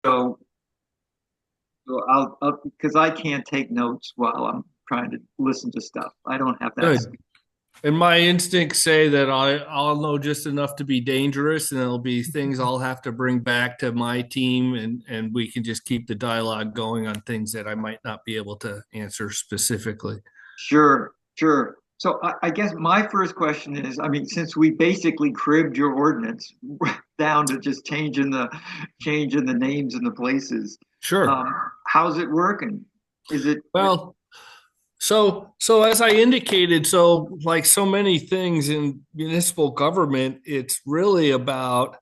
So, I'll because I can't take notes while I'm trying to listen to stuff. I don't have that Good. skill. And my instincts say that I'll know just enough to be dangerous, and there'll be things I'll have to bring back to my team, and we can just keep the dialogue going on things that I might not be able to answer specifically. Sure, sure. So I guess my first question is, I mean, since we basically cribbed your ordinance down to just changing the names and the places, Sure. um, how's it working? Is it Well, so as I indicated, so like so many things in municipal government, it's really about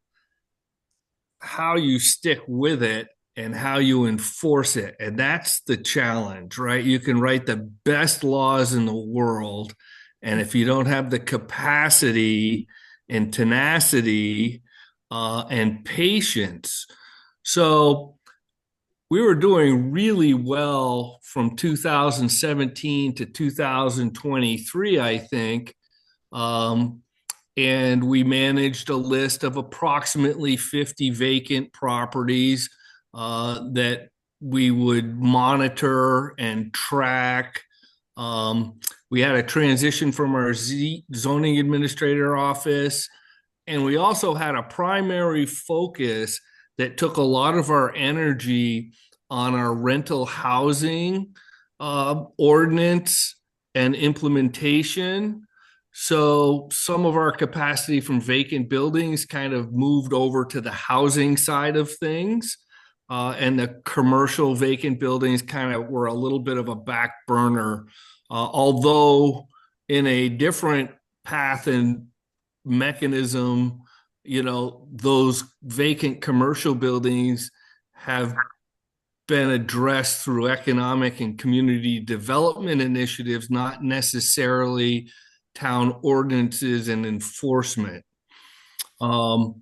how you stick with it and how you enforce it. And that's the challenge, right? You can write the best laws in the world. And if you don't have the capacity and tenacity and patience, so we were doing really well from 2017 to 2023, I think. Um, and we managed a list of approximately 50 vacant properties that we would monitor and track. Um, we had a transition from our zoning administrator office, and we also had a primary focus that took a lot of our energy on our rental housing ordinance and implementation. So some of our capacity from vacant buildings kind of moved over to the housing side of things. And the commercial vacant buildings kind of were a little bit of a back burner, although in a different path and mechanism, those vacant commercial buildings have been addressed through economic and community development initiatives, not necessarily town ordinances and enforcement. Um,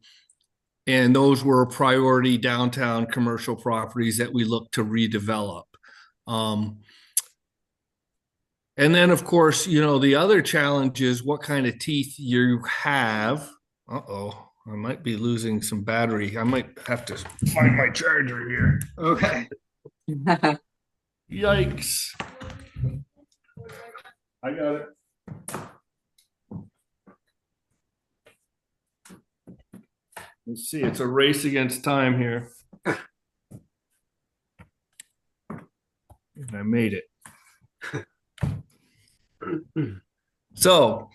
and those were priority downtown commercial properties that we look to redevelop. Um, and then, of course, the other challenge is what kind of teeth you have. Uh-oh, I might be losing some battery. I might have to find my charger here. okay? Yikes. I got it. Let's see. It's a race against time here. And I made it. So,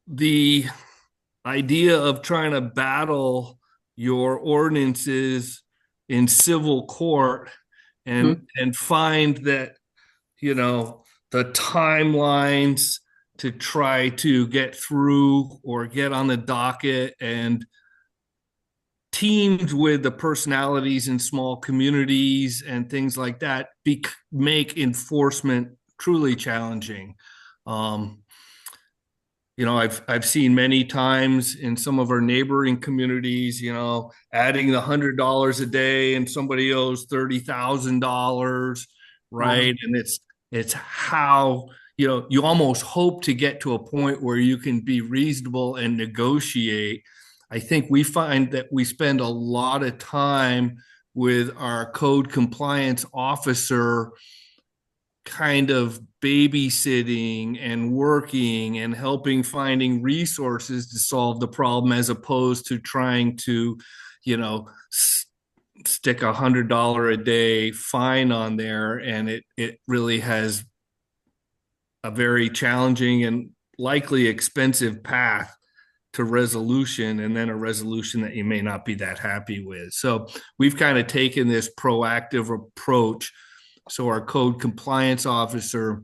the idea of trying to battle your ordinances in civil court and find that you know the timelines to try to get through or get on the docket and teamed with the personalities in small communities and things like that make enforcement truly challenging. um, I've seen many times in some of our neighboring communities, adding $100 a day and somebody owes $30,000, right? And it's how you almost hope to get to a point where you can be reasonable and negotiate. I think we find that we spend a lot of time with our code compliance officer kind of babysitting and working and helping finding resources to solve the problem as opposed to trying to you know stick $100 a day fine on there, and it really has a very challenging and likely expensive path to resolution, and then a resolution that you may not be that happy with. So we've kind of taken this proactive approach. So our code compliance officer,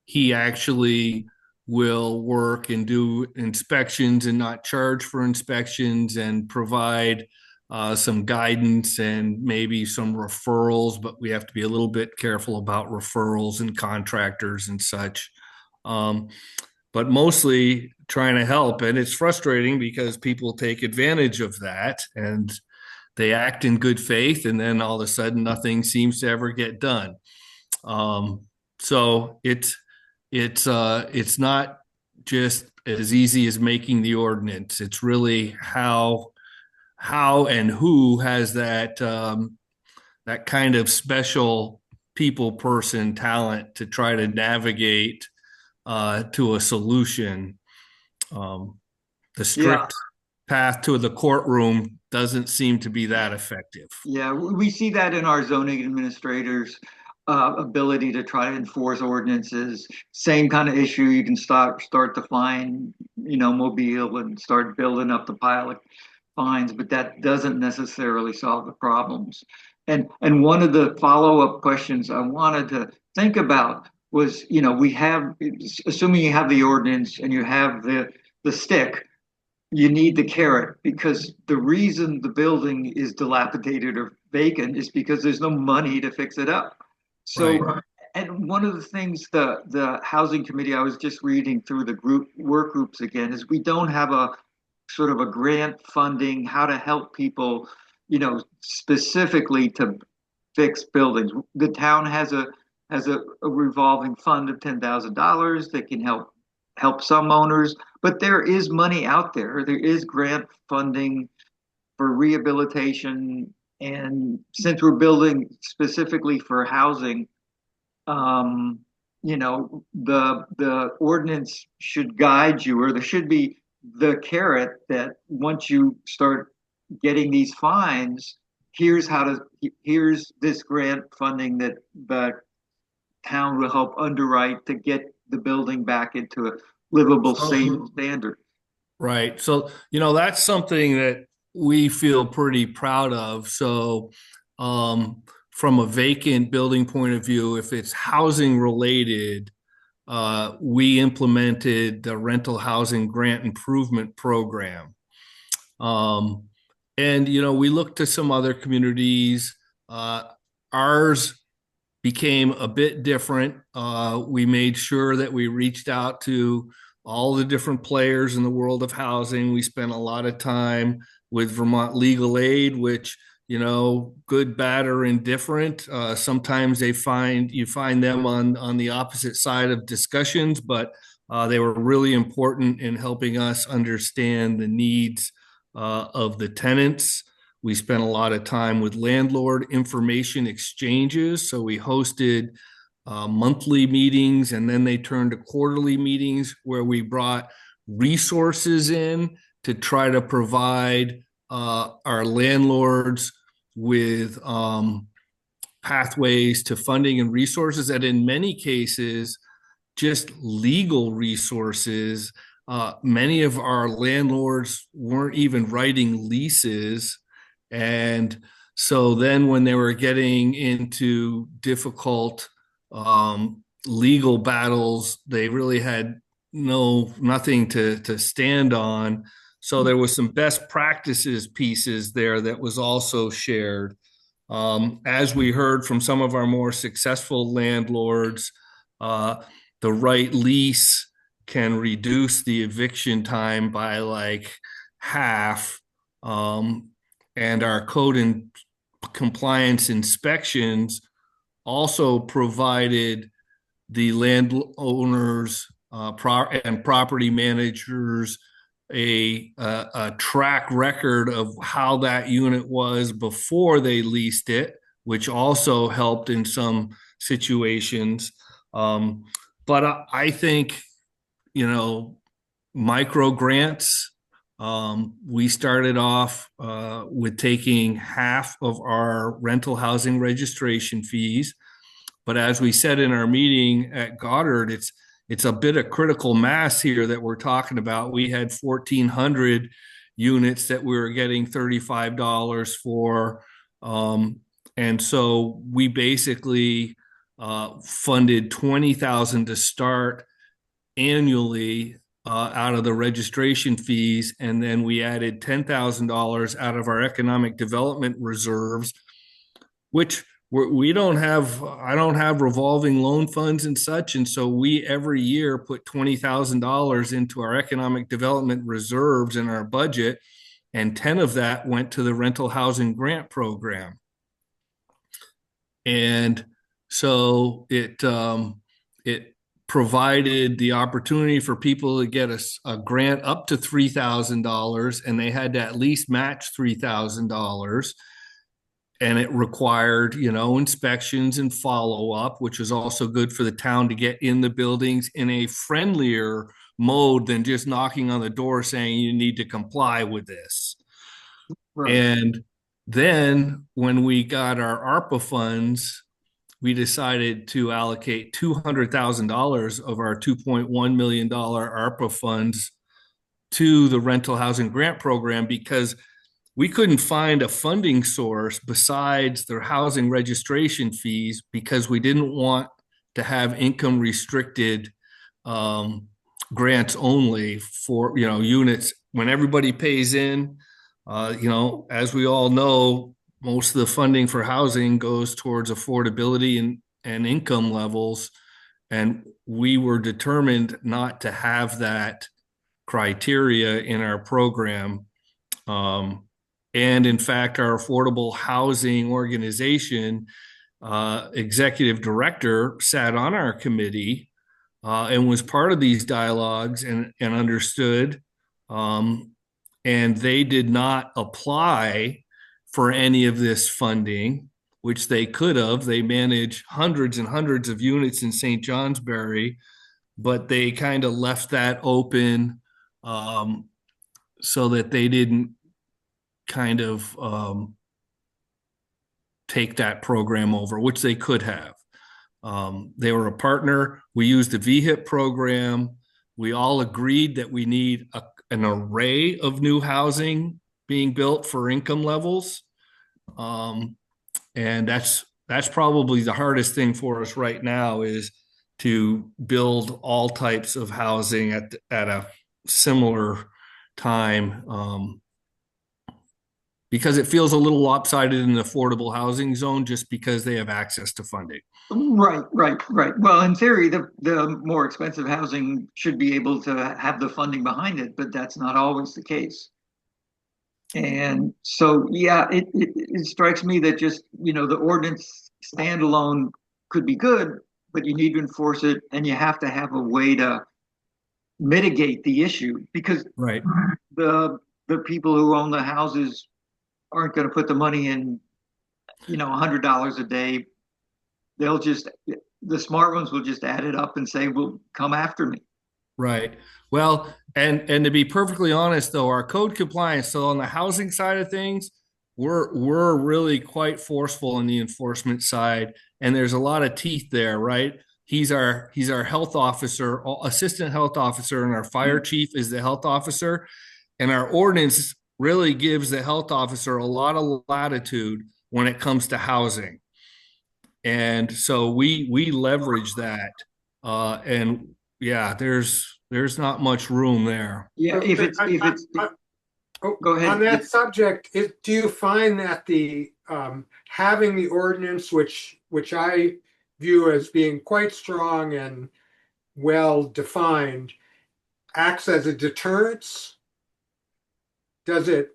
he actually will work and do inspections and not charge for inspections and provide some guidance and maybe some referrals, but we have to be a little bit careful about referrals and contractors and such. Um, but mostly trying to help. And it's frustrating because people take advantage of that and they act in good faith, and then all of a sudden nothing seems to ever get done. Um, so it's not just as easy as making the ordinance. It's really how how and who has that kind of special people person talent to try to navigate to a solution. Um, the Yeah, strict path to the courtroom doesn't seem to be that effective. yeah, we see that in our zoning administrators' ability to try to enforce ordinances. Same kind of issue. You can start to fine, mobile and start building up the pile of fines, but that doesn't necessarily solve the problems. And one of the follow-up questions I wanted to think about was, we have, assuming you have the ordinance and you have the stick, you need the carrot, because the reason the building is dilapidated or vacant is because there's no money to fix it up. So, Right. and one of the things the housing committee, I was just reading through the work groups again, is we don't have a sort of a grant funding how to help people, specifically to fix buildings. The town has a revolving fund of $10,000 that can help some owners, but there is money out there. There is grant funding for rehabilitation, and since we're building specifically for housing, um, the ordinance should guide you, or there should be the carrot that once you start getting these fines, here's this grant funding that the town will help underwrite to get the building back into a livable, safe So, standard. right. So, that's something that we feel pretty proud of. So, from a vacant building point of view, if it's housing related, we implemented the rental housing grant improvement program. Um, and, we looked to some other communities. Ours became a bit different. We made sure that we reached out to all the different players in the world of housing. We spent a lot of time with Vermont Legal Aid, which, good, bad, or indifferent. Sometimes you find them on the opposite side of discussions, but they were really important in helping us understand the needs of the tenants. We spent a lot of time with landlord information exchanges. So we hosted monthly meetings, and then they turned to quarterly meetings where we brought resources in to try to provide our landlords with pathways to funding and resources, and in many cases, just legal resources. Many of our landlords weren't even writing leases. And so then when they were getting into difficult legal battles, they really had nothing to stand on. So there was some best practices pieces there that was also shared. As we heard from some of our more successful landlords, the right lease can reduce the eviction time by like half. And our code and compliance inspections also provided the landowners and property managers a track record of how that unit was before they leased it, which also helped in some situations. But I think, micro grants. We started off with taking half of our rental housing registration fees. But as we said in our meeting at Goddard, it's a bit of critical mass here that we're talking about. We had 1,400 units that we were getting $35 for. And so we basically funded $20,000 to start annually out of the registration fees, and then we added $10,000 out of our economic development reserves, which we don't have. I don't have revolving loan funds and such, and so we every year put $20,000 into our economic development reserves in our budget, and 10 of that went to the rental housing grant program. And so it provided the opportunity for people to get a grant up to $3,000, and they had to at least match $3,000. And it required, inspections and follow up, which was also good for the town to get in the buildings in a friendlier mode than just knocking on the door saying you need to comply with this. Right. And then when we got our ARPA funds, we decided to allocate $200,000 of our $2.1 million ARPA funds to the rental housing grant program because we couldn't find a funding source besides their housing registration fees because we didn't want to have income restricted grants only for units when everybody pays in. As we all know, most of the funding for housing goes towards affordability and income levels, and we were determined not to have that criteria in our program. And in fact, our affordable housing organization executive director sat on our committee and was part of these dialogues and understood. And they did not apply for any of this funding, which they could have. They manage hundreds and hundreds of units in St. Johnsbury, but they kind of left that open so that they didn't kind of take that program over, which they could have. They were a partner. We used the VHIP program. We all agreed that we need an array of new housing being built for income levels. And that's probably the hardest thing for us right now is to build all types of housing at a similar time. Because it feels a little lopsided in the affordable housing zone just because they have access to funding. Right, right, right. Well, in theory, the more expensive housing should be able to have the funding behind it, but that's not always the case. And so, yeah, it strikes me that just, the ordinance standalone could be good, but you need to enforce it and you have to have a way to mitigate the issue because Right. the people who own the houses aren't going to put the money in, $100 a day. The smart ones will just add it up and say, well, come after me. Right. Well, and to be perfectly honest, though, our code compliance, so on the housing side of things, we're really quite forceful in the enforcement side, and there's a lot of teeth there, right? He's our health officer, assistant health officer, and our fire chief is the health officer. And our ordinance really gives the health officer a lot of latitude when it comes to housing. And so we leverage that. And yeah, there's not much room there. Yeah, go ahead. On that subject, do you find that the having the ordinance, which I view as being quite strong and well defined, acts as a deterrence? Do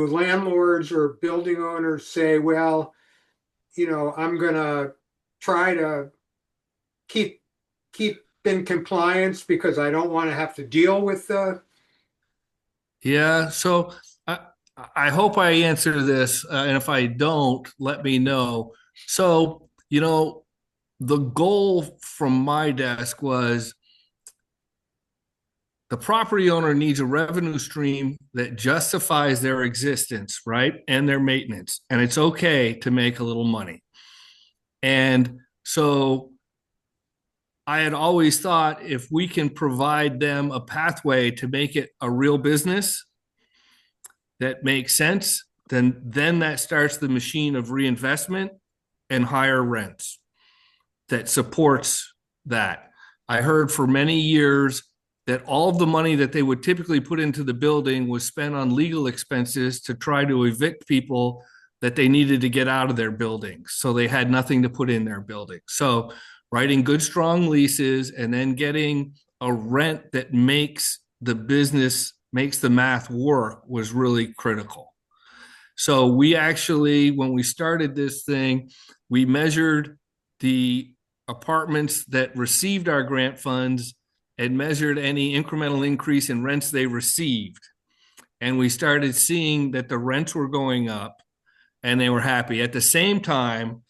landlords or building owners say, well, I'm gonna try to keep in compliance because I don't want to have to deal with the. Yeah, so I hope I answer this, and if I don't, let me know. So, the goal from my desk was the property owner needs a revenue stream that justifies their existence, right? And their maintenance. And it's okay to make a little money. And so I had always thought if we can provide them a pathway to make it a real business that makes sense, then that starts the machine of reinvestment and higher rents that supports that. I heard for many years that all of the money that they would typically put into the building was spent on legal expenses to try to evict people that they needed to get out of their buildings. So they had nothing to put in their building. So writing good, strong leases and then getting a rent that makes the math work was really critical. So we actually, when we started this thing, we measured the apartments that received our grant funds and measured any incremental increase in rents they received. And we started seeing that the rents were going up and they were happy. At the same time,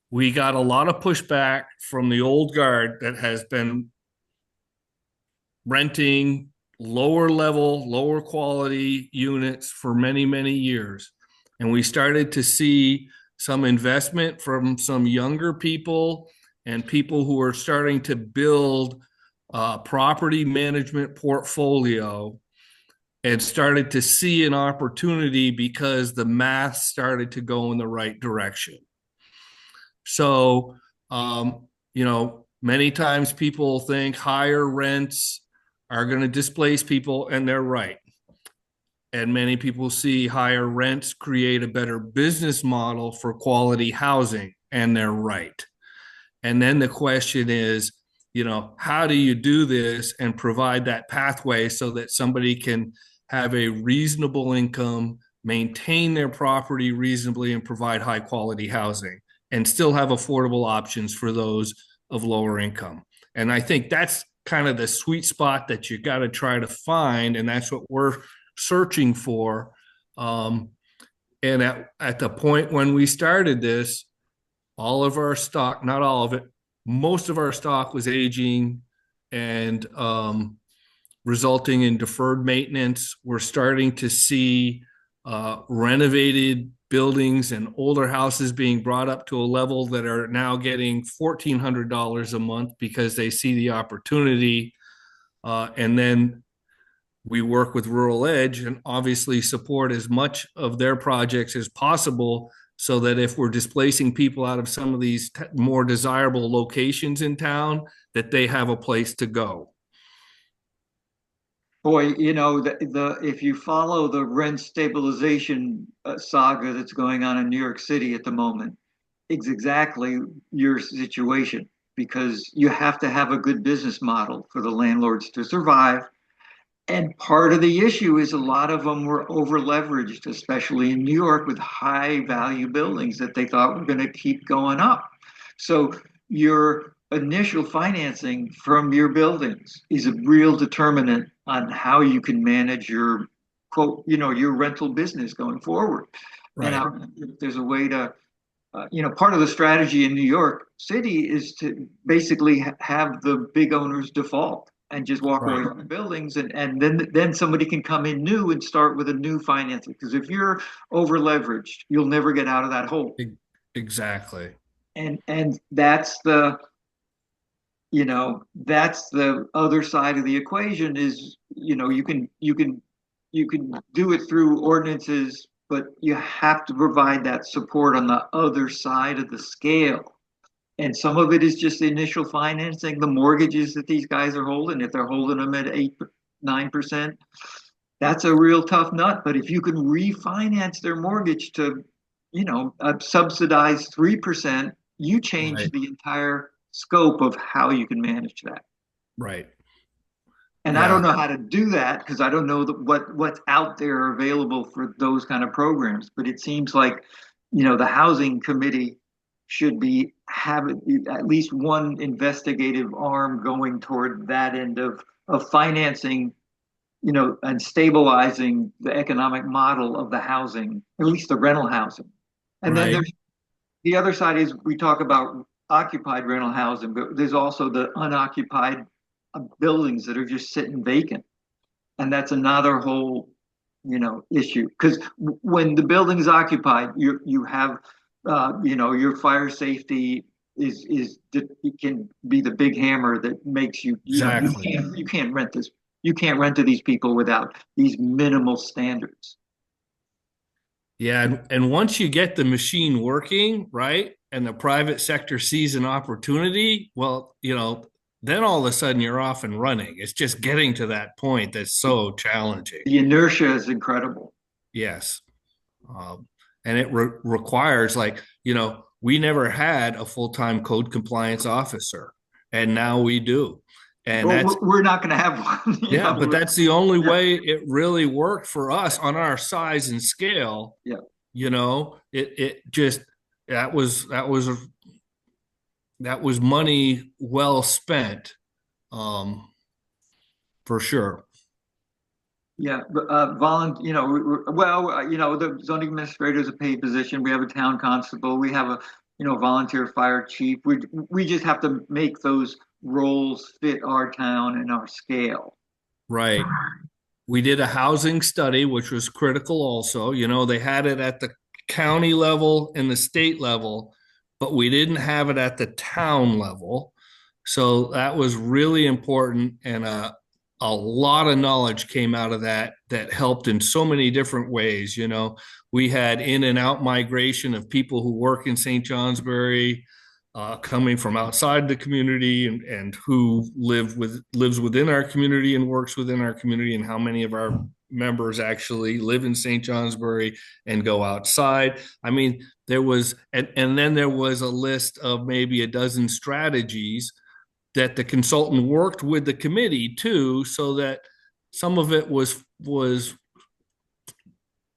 we got a lot of pushback from the old guard that has been renting lower level, lower quality units for many, many years. And we started to see some investment from some younger people and people who are starting to build a property management portfolio, and started to see an opportunity because the math started to go in the right direction. So, many times people think higher rents are going to displace people, and they're right. And many people see higher rents create a better business model for quality housing, and they're right. And then the question is, how do you do this and provide that pathway so that somebody can have a reasonable income, maintain their property reasonably, and provide high quality housing, and still have affordable options for those of lower income? And I think that's kind of the sweet spot that you got to try to find, and that's what we're searching for. And at the point when we started this, all of our stock, not all of it, most of our stock was aging and resulting in deferred maintenance. We're starting to see renovated buildings and older houses being brought up to a level that are now getting $1,400 a month because they see the opportunity. And then we work with Rural Edge and obviously support as much of their projects as possible, so that if we're displacing people out of some of these more desirable locations in town, that they have a place to go. Boy, if you follow the rent stabilization saga that's going on in New York City at the moment, it's exactly your situation, because you have to have a good business model for the landlords to survive. And part of the issue is a lot of them were over leveraged, especially in New York, with high value buildings that they thought were going to keep going up. So your initial financing from your buildings is a real determinant on how you can manage your quote, your rental business going forward. Right. And there's a way to, part of the strategy in New York City is to basically have the big owners default and just walk away from the buildings, and then somebody can come in new and start with a new financing. Because if you're over leveraged, you'll never get out of that hole. Exactly. And that's the other side of the equation is, you can do it through ordinances, but you have to provide that support on the other side of the scale. And some of it is just the initial financing, the mortgages that these guys are holding. If they're holding them at 8-9%, that's a real tough nut. But if you can refinance their mortgage to, subsidized 3%, you change the entire scope of how you can manage that. Right. And I don't know how to do that, because I don't know what's out there available for those kind of programs. But it seems like, the housing committee should be having at least one investigative arm going toward that end of financing, and stabilizing the economic model of the housing, at least the rental housing. And then there's the other side is, we talk about occupied rental housing, but there's also the unoccupied buildings that are just sitting vacant. And that's another whole, issue. Because when the building is occupied, you have your fire safety is it can be the big hammer that makes you, you can't rent this. You can't rent to these people without these minimal standards. Yeah, and once you get the machine working, right, and the private sector sees an opportunity, well, then all of a sudden you're off and running. It's just getting to that point that's so challenging. The inertia is incredible. Yes. And it requires, we never had a full-time code compliance officer, and now we do. And we're not going to have one. But that's the only way it really worked for us on our size and scale. Yeah. It just, that was that was money well spent, um, for sure. Yeah, but the zoning administrator is a paid position. We have a town constable. We have a, volunteer fire chief. We just have to make those roles fit our town and our scale. Right. We did a housing study, which was critical also. They had it at the county level and the state level, but we didn't have it at the town level. So that was really important. And a lot of knowledge came out of that helped in so many different ways. We had in and out migration of people who work in St. Johnsbury, coming from outside the community, and who lives within our community and works within our community, and how many of our members actually live in St. Johnsbury and go outside. I mean, and then there was a list of maybe a dozen strategies that the consultant worked with the committee too, so that some of it was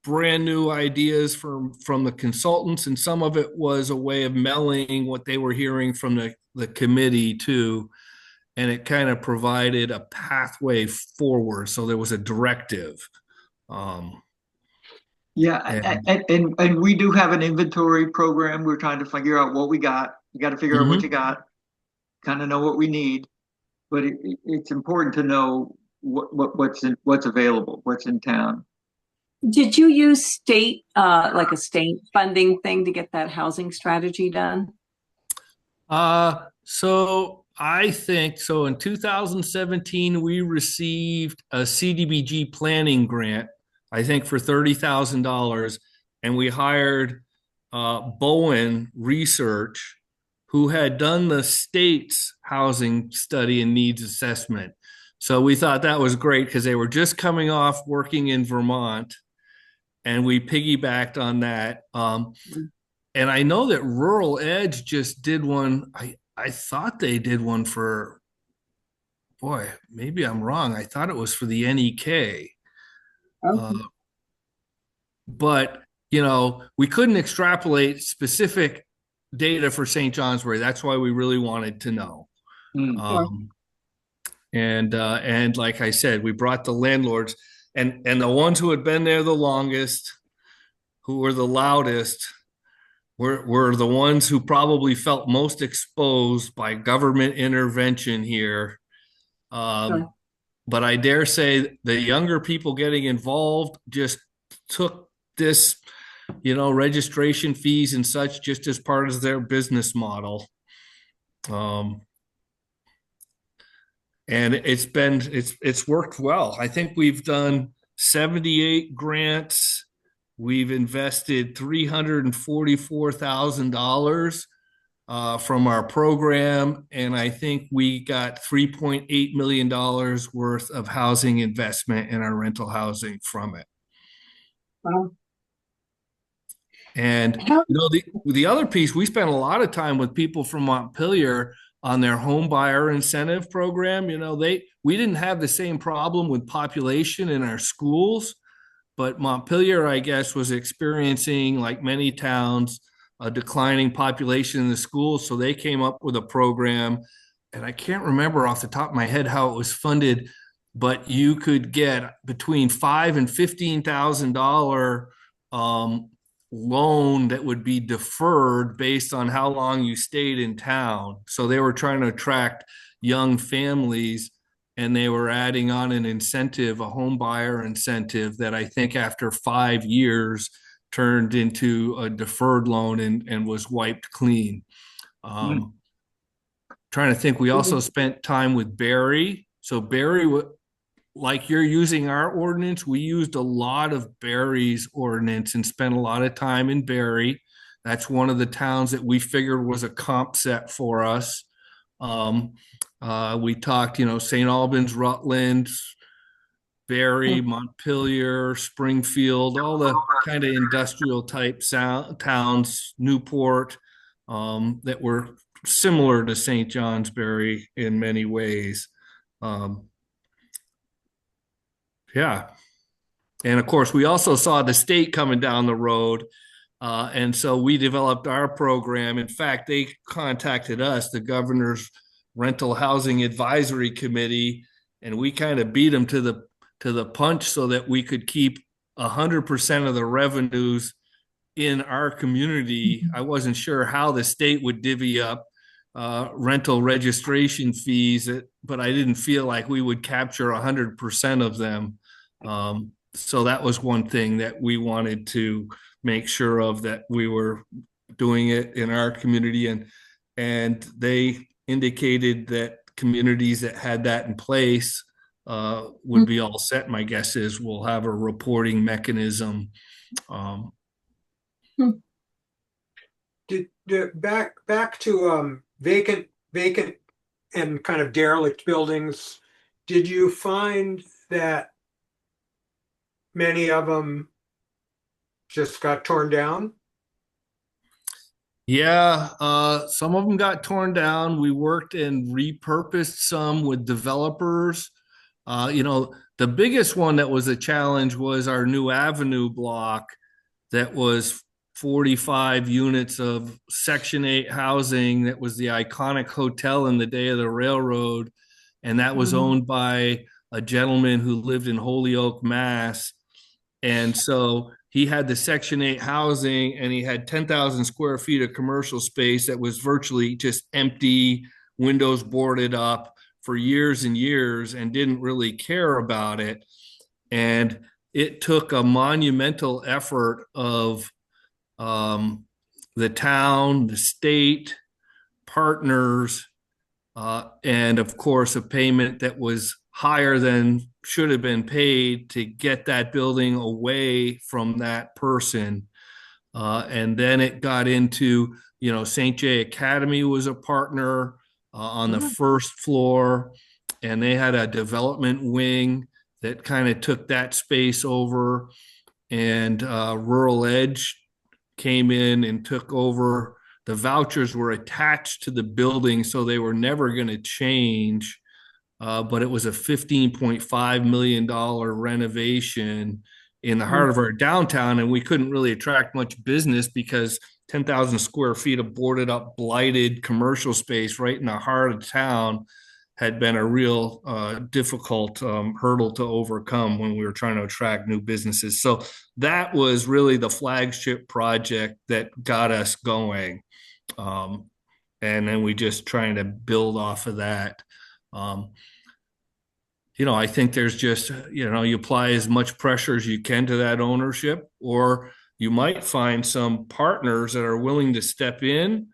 brand new ideas from the consultants, and some of it was a way of melding what they were hearing from the committee too. And it kind of provided a pathway forward. So there was a directive. Um, Yeah, and and we do have an inventory program. We're trying to figure out what we got. You got to figure out what you Mhm. got, kind of know what we need, but it's important to know what's available, what's in town. Did you use state, like a state funding thing to get that housing strategy done? So I think so. In 2017, we received a CDBG planning grant, I think for $30,000, and we hired Bowen Research, who had done the state's housing study and needs assessment. So we thought that was great because they were just coming off working in Vermont, and we piggybacked on that. And I know that Rural Edge just did one. I thought they did one for, boy, maybe I'm wrong. I thought it was for the NEK. Uh, Okay. but, we couldn't extrapolate specific data for St. Johnsbury. That's why we really wanted to know. Mm. Sure. And like I said, we brought the landlords, and the ones who had been there the longest, who were the loudest, were the ones who probably felt most exposed by government intervention here. Sure. But I dare say the younger people getting involved just took this, registration fees and such just as part of their business model. Um, and it's worked well. I think we've done 78 grants. We've invested $344,000 from our program, and I think we got $3.8 million worth of housing investment in our rental housing from it. Well, And how, the other piece, we spent a lot of time with people from Montpelier on their home buyer incentive program. We didn't have the same problem with population in our schools, but Montpelier, I guess, was experiencing, like many towns, a declining population in the schools. So they came up with a program, and I can't remember off the top of my head how it was funded, but you could get between $5,000 and $15,000 loan that would be deferred based on how long you stayed in town. So they were trying to attract young families, and they were adding on an incentive, a home buyer incentive that I think after 5 years turned into a deferred loan and was wiped clean. Mm. Trying to think, we also spent time with Barry. So Barry, like you're using our ordinance, we used a lot of Barry's ordinance and spent a lot of time in Barry. That's one of the towns that we figured was a comp set for us. We talked, St. Albans, Rutland, Barry, Montpelier, Springfield, all the kind of industrial type towns, Newport, that were similar to St. Johnsbury in many ways. Yeah. And of course, we also saw the state coming down the road. And so we developed our program. In fact, they contacted us, the governor's rental housing advisory committee, and we kind of beat them to the punch so that we could keep 100% of the revenues in our community. I wasn't sure how the state would divvy up rental registration fees, but I didn't feel like we would capture 100% of them. So that was one thing that we wanted to make sure of, that we were doing it in our community, and they indicated that communities that had that in place would be all set. My guess is we'll have a reporting mechanism. Back to vacant and kind of derelict buildings, did you find that many of them just got torn down? Yeah, some of them got torn down. We worked and repurposed some with developers. The biggest one that was a challenge was our new Avenue block that was 45 units of Section 8 housing. That was the iconic hotel in the day of the railroad. And that was owned by a gentleman who lived in Holyoke, Mass. And so he had the Section 8 housing, and he had 10,000 square feet of commercial space that was virtually just empty, windows boarded up for years and years, and didn't really care about it. And it took a monumental effort of the town, the state, partners, and of course, a payment that was higher than should have been paid to get that building away from that person. And then it got into, St. J Academy was a partner on the first floor, and they had a development wing that kind of took that space over. And Rural Edge came in and took over. The vouchers were attached to the building, so they were never going to change. But it was a $15.5 million renovation in the heart of our downtown, and we couldn't really attract much business because 10,000 square feet of boarded up, blighted commercial space right in the heart of town had been a real difficult hurdle to overcome when we were trying to attract new businesses. So that was really the flagship project that got us going. And then we just trying to build off of that. I think there's just, you apply as much pressure as you can to that ownership, or you might find some partners that are willing to step in.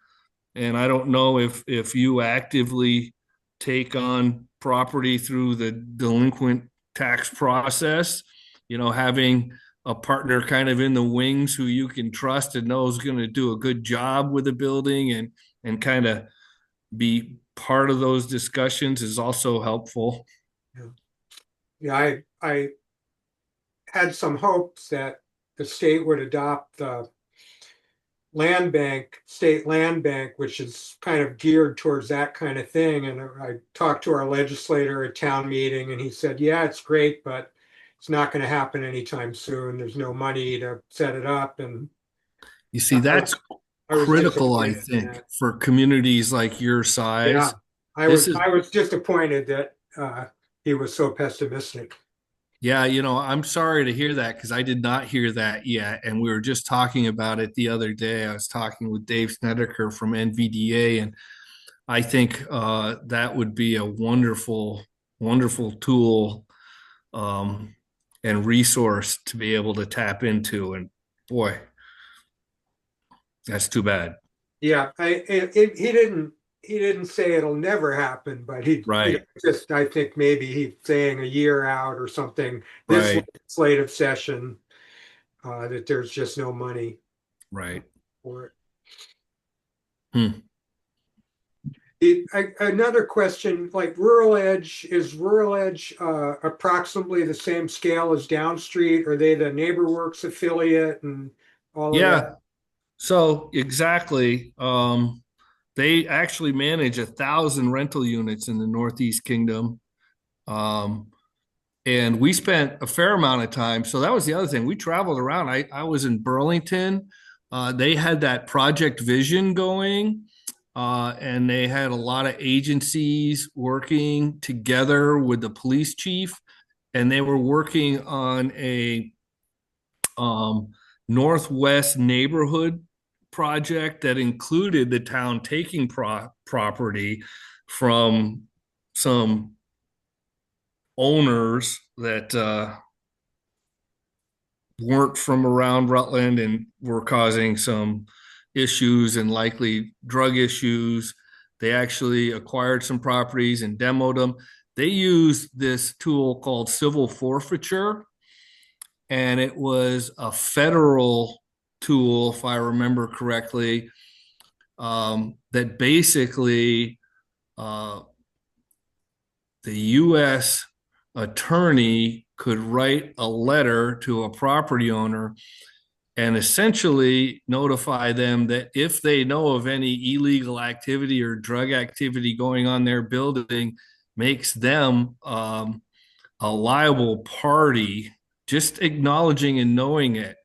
And I don't know if you actively take on property through the delinquent tax process, having a partner kind of in the wings who you can trust and know is going to do a good job with the building and kind of be part of those discussions is also helpful. Yeah, I had some hopes that the state would adopt the state land bank, which is kind of geared towards that kind of thing. And I talked to our legislator at town meeting, and he said, yeah, it's great, but it's not going to happen anytime soon. There's no money to set it up. And you see, that's critical, I think, for communities like your size. Yeah, I was disappointed that he was so pessimistic. Yeah, I'm sorry to hear that, because I did not hear that yet. And we were just talking about it the other day. I was talking with Dave Snedeker from NVDA, and I think that would be a wonderful, wonderful tool and resource to be able to tap into. And boy, that's too bad. Yeah, he didn't say it'll never happen, but I think maybe he's saying a year out or something, this legislative session, that there's just no money for it. Another question, like is Rural Edge approximately the same scale as Down Street? Are they the NeighborWorks affiliate and all of that? So exactly. They actually manage 1,000 rental units in the Northeast Kingdom. And we spent a fair amount of time. So that was the other thing. We traveled around. I was in Burlington. they had that project vision going, and they had a lot of agencies working together with the police chief, and they were working on a northwest neighborhood project that included the town taking property from some owners that weren't from around Rutland and were causing some issues and likely drug issues. They actually acquired some properties and demoed them. They used this tool called civil forfeiture, and it was a federal tool, if I remember correctly, that basically the U.S. attorney could write a letter to a property owner and essentially notify them that if they know of any illegal activity or drug activity going on their building, makes them a liable party, just acknowledging and knowing it,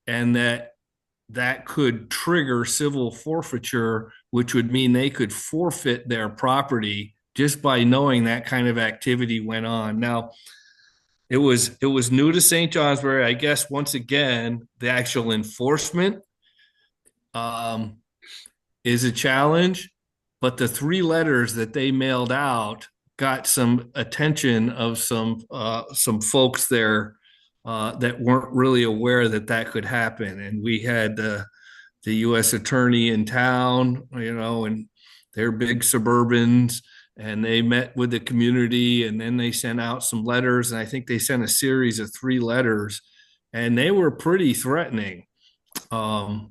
and that could trigger civil forfeiture, which would mean they could forfeit their property just by knowing that kind of activity went on. Now, it was new to St. Johnsbury. I guess once again, the actual enforcement is a challenge, but the 3 letters that they mailed out got some attention of some folks there that weren't really aware that that could happen. And we had the U.S. attorney in town, and they're big Suburbans, and they met with the community, and then they sent out some letters, and I think they sent a series of 3 letters, and they were pretty threatening. But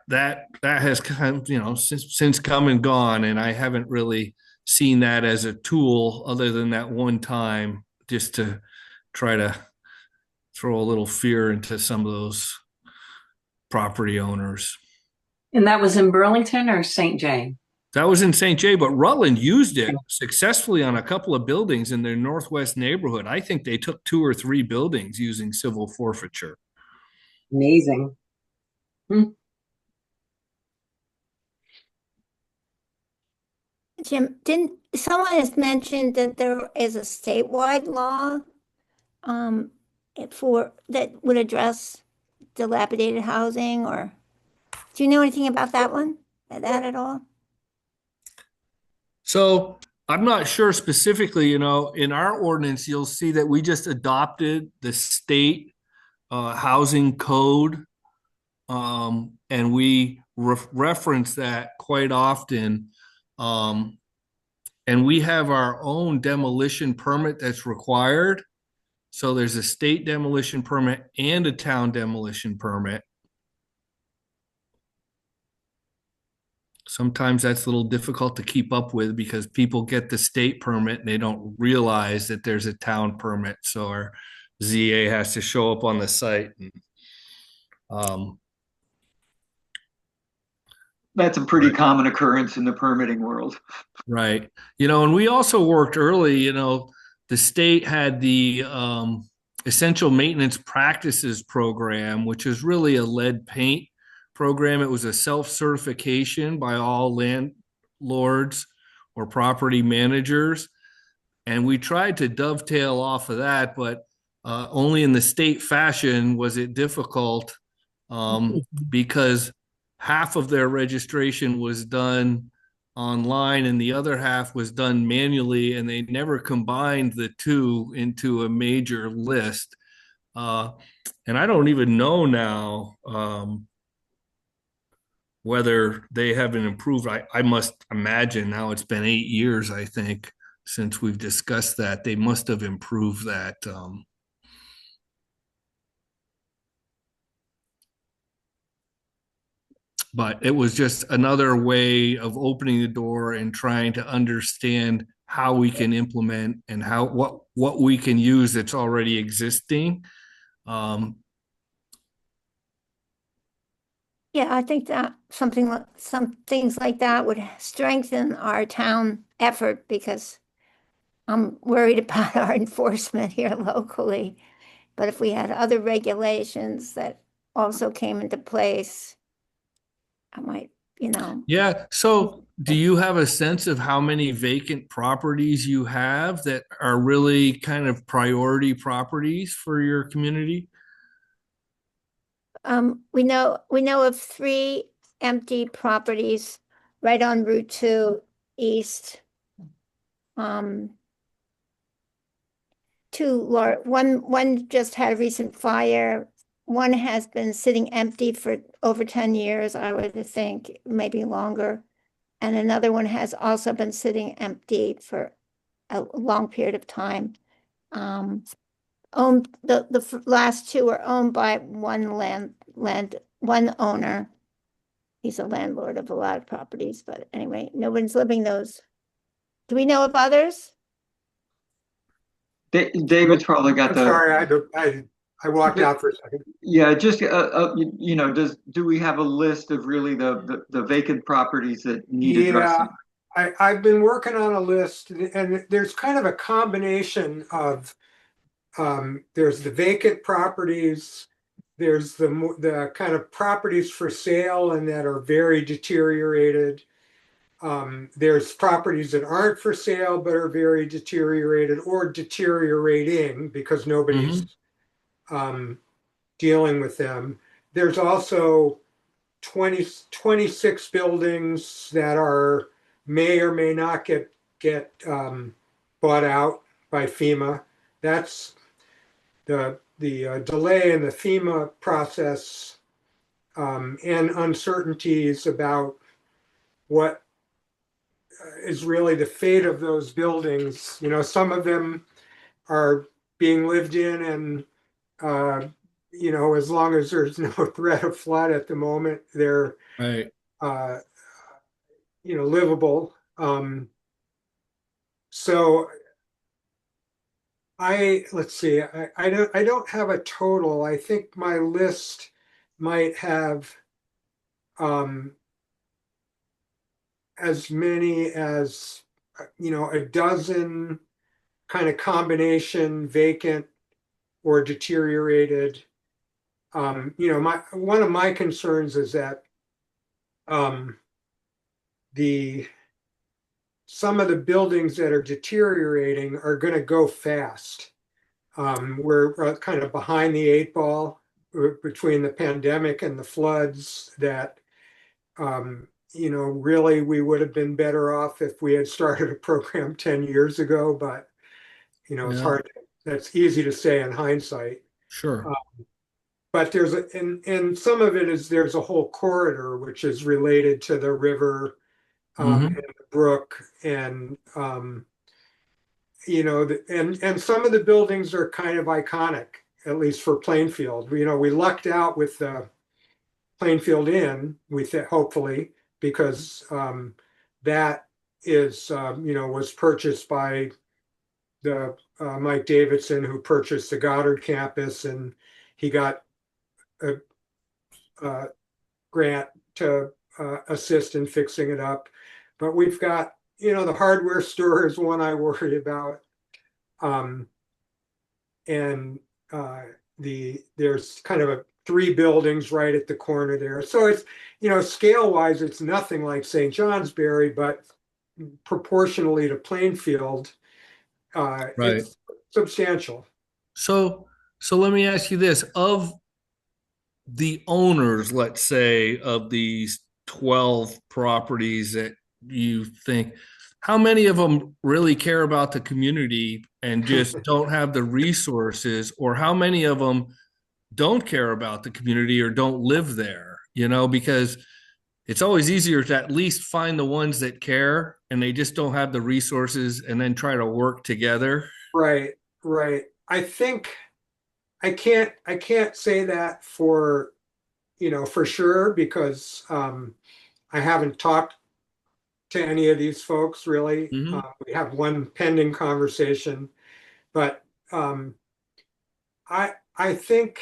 that has kind of, since come and gone, and I haven't really seen that as a tool other than that one time, just to try to throw a little fear into some of those property owners. And that was in Burlington or St. Jay? That was in St. Jay, but Rutland used it successfully on a couple of buildings in their northwest neighborhood. I think they took 2 or 3 buildings using civil forfeiture. Amazing. Jim, didn't someone has mentioned that there is a statewide law for that would address dilapidated housing, or do you know anything about that one? That at all? So I'm not sure specifically, in our ordinance, you'll see that we just adopted the state housing code, and we reference that quite often. And we have our own demolition permit that's required. So there's a state demolition permit and a town demolition permit. Sometimes that's a little difficult to keep up with because people get the state permit and they don't realize that there's a town permit. So our ZA has to show up on the site. And, that's a pretty common occurrence in the permitting world. right. And we also worked early, the state had the Essential Maintenance Practices Program, which is really a lead paint program. It was a self-certification by all landlords or property managers. And we tried to dovetail off of that, but only in the state fashion was it difficult because half of their registration was done online and the other half was done manually, and they never combined the 2 into a major list. And I don't even know now whether they haven't improved. I must imagine now it's been 8 years, I think, since we've discussed that. They must have improved that. But it was just another way of opening the door and trying to understand how we can implement and what we can use that's already existing. Yeah, I think that some things like that would strengthen our town effort, because I'm worried about our enforcement here locally. But if we had other regulations that also came into place, I might, Yeah. So do you have a sense of how many vacant properties you have that are really kind of priority properties for your community? we know of 3 empty properties right on Route 2 East. One just had a recent fire. One has been sitting empty for over 10 years, I would think, maybe longer. And another one has also been sitting empty for a long period of time. The last 2 are owned by one owner. He's a landlord of a lot of properties, but anyway, no one's living those. Do we know of others? David's probably got I'm the, sorry, I walked out for a second. yeah, just, do we have a list of really the vacant properties that need addressing? Yeah, I've been working on a list, and there's kind of a combination of, there's the vacant properties, there's the kind of properties for sale and that are very deteriorated. There's properties that aren't for sale but are very deteriorated or deteriorating because nobody's dealing with them. There's also 26 buildings that may or may not get bought out by FEMA. That's the delay in the FEMA process, and uncertainties about what is really the fate of those buildings. Some of them are being lived in, and as long as there's no threat of flood at the moment, they're Right. livable. So let's see, I don't have a total. I think my list might have as many as a dozen kind of combination vacant or deteriorated. One of my concerns is that some of the buildings that are deteriorating are going to go fast. We're kind of behind the 8 ball between the pandemic and the floods that, really we would have been better off if we had started a program 10 years ago, but, it's hard. That's easy to say in hindsight. Sure. But and some of it is there's a whole corridor which is related to the river, and the brook, and and some of the buildings are kind of iconic, at least for Plainfield. We lucked out with the Plainfield Inn, hopefully, because that is was purchased by the Mike Davidson, who purchased the Goddard campus, and he got a grant to assist in fixing it up. But we've got, the hardware store is one I worry about. And there's kind of 3 buildings right at the corner there. So it's, scale wise, it's nothing like St. Johnsbury, but proportionally to Plainfield, it's substantial. So let me ask you this: of the owners, let's say, of these 12 properties that you think, how many of them really care about the community and just don't have the resources, or how many of them don't care about the community or don't live there? Because it's always easier to at least find the ones that care and they just don't have the resources and then try to work together. Right. I think I can't say that for sure, because I haven't talked to any of these folks really. We have one pending conversation, but I think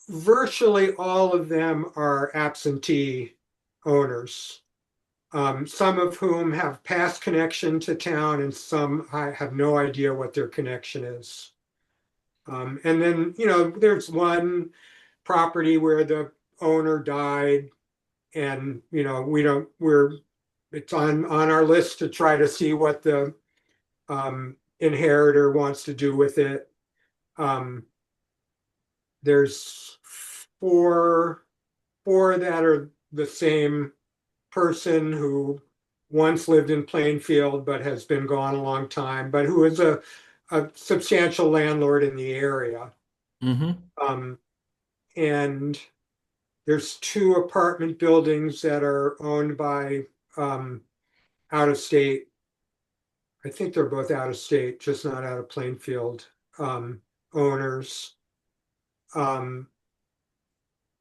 virtually all of them are absentee owners, some of whom have past connection to town, and some I have no idea what their connection is. And then, there's one property where the owner died, and, it's on our list to try to see what the inheritor wants to do with it. There's four that are the same person who once lived in Plainfield but has been gone a long time, but who is a substantial landlord in the area. Mm-hmm. And there's two apartment buildings that are owned by out of state. I think they're both out of state, just not out of Plainfield owners.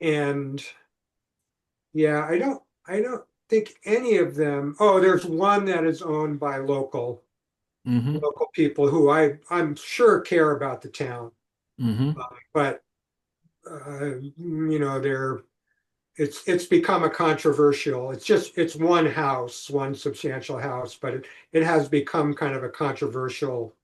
And yeah, I don't think any of them. Oh, there's one that is owned by local Mm-hmm. people who I'm sure care about the town, Mm-hmm. but it's become a controversial. It's one house, one substantial house, but it has become kind of a controversial.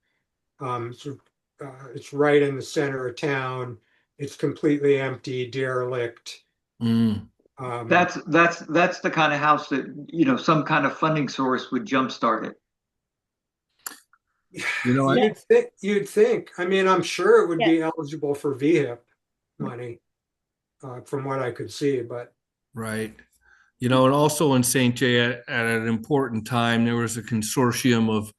It's right in the center of town. It's completely empty, derelict. Mm. That's the kind of house that, some kind of funding source would jumpstart it. You'd think. I mean, I'm sure it would Yeah. be eligible for VHIP money, from what I could see, but Right. And also in St. Jay at an important time, there was a consortium of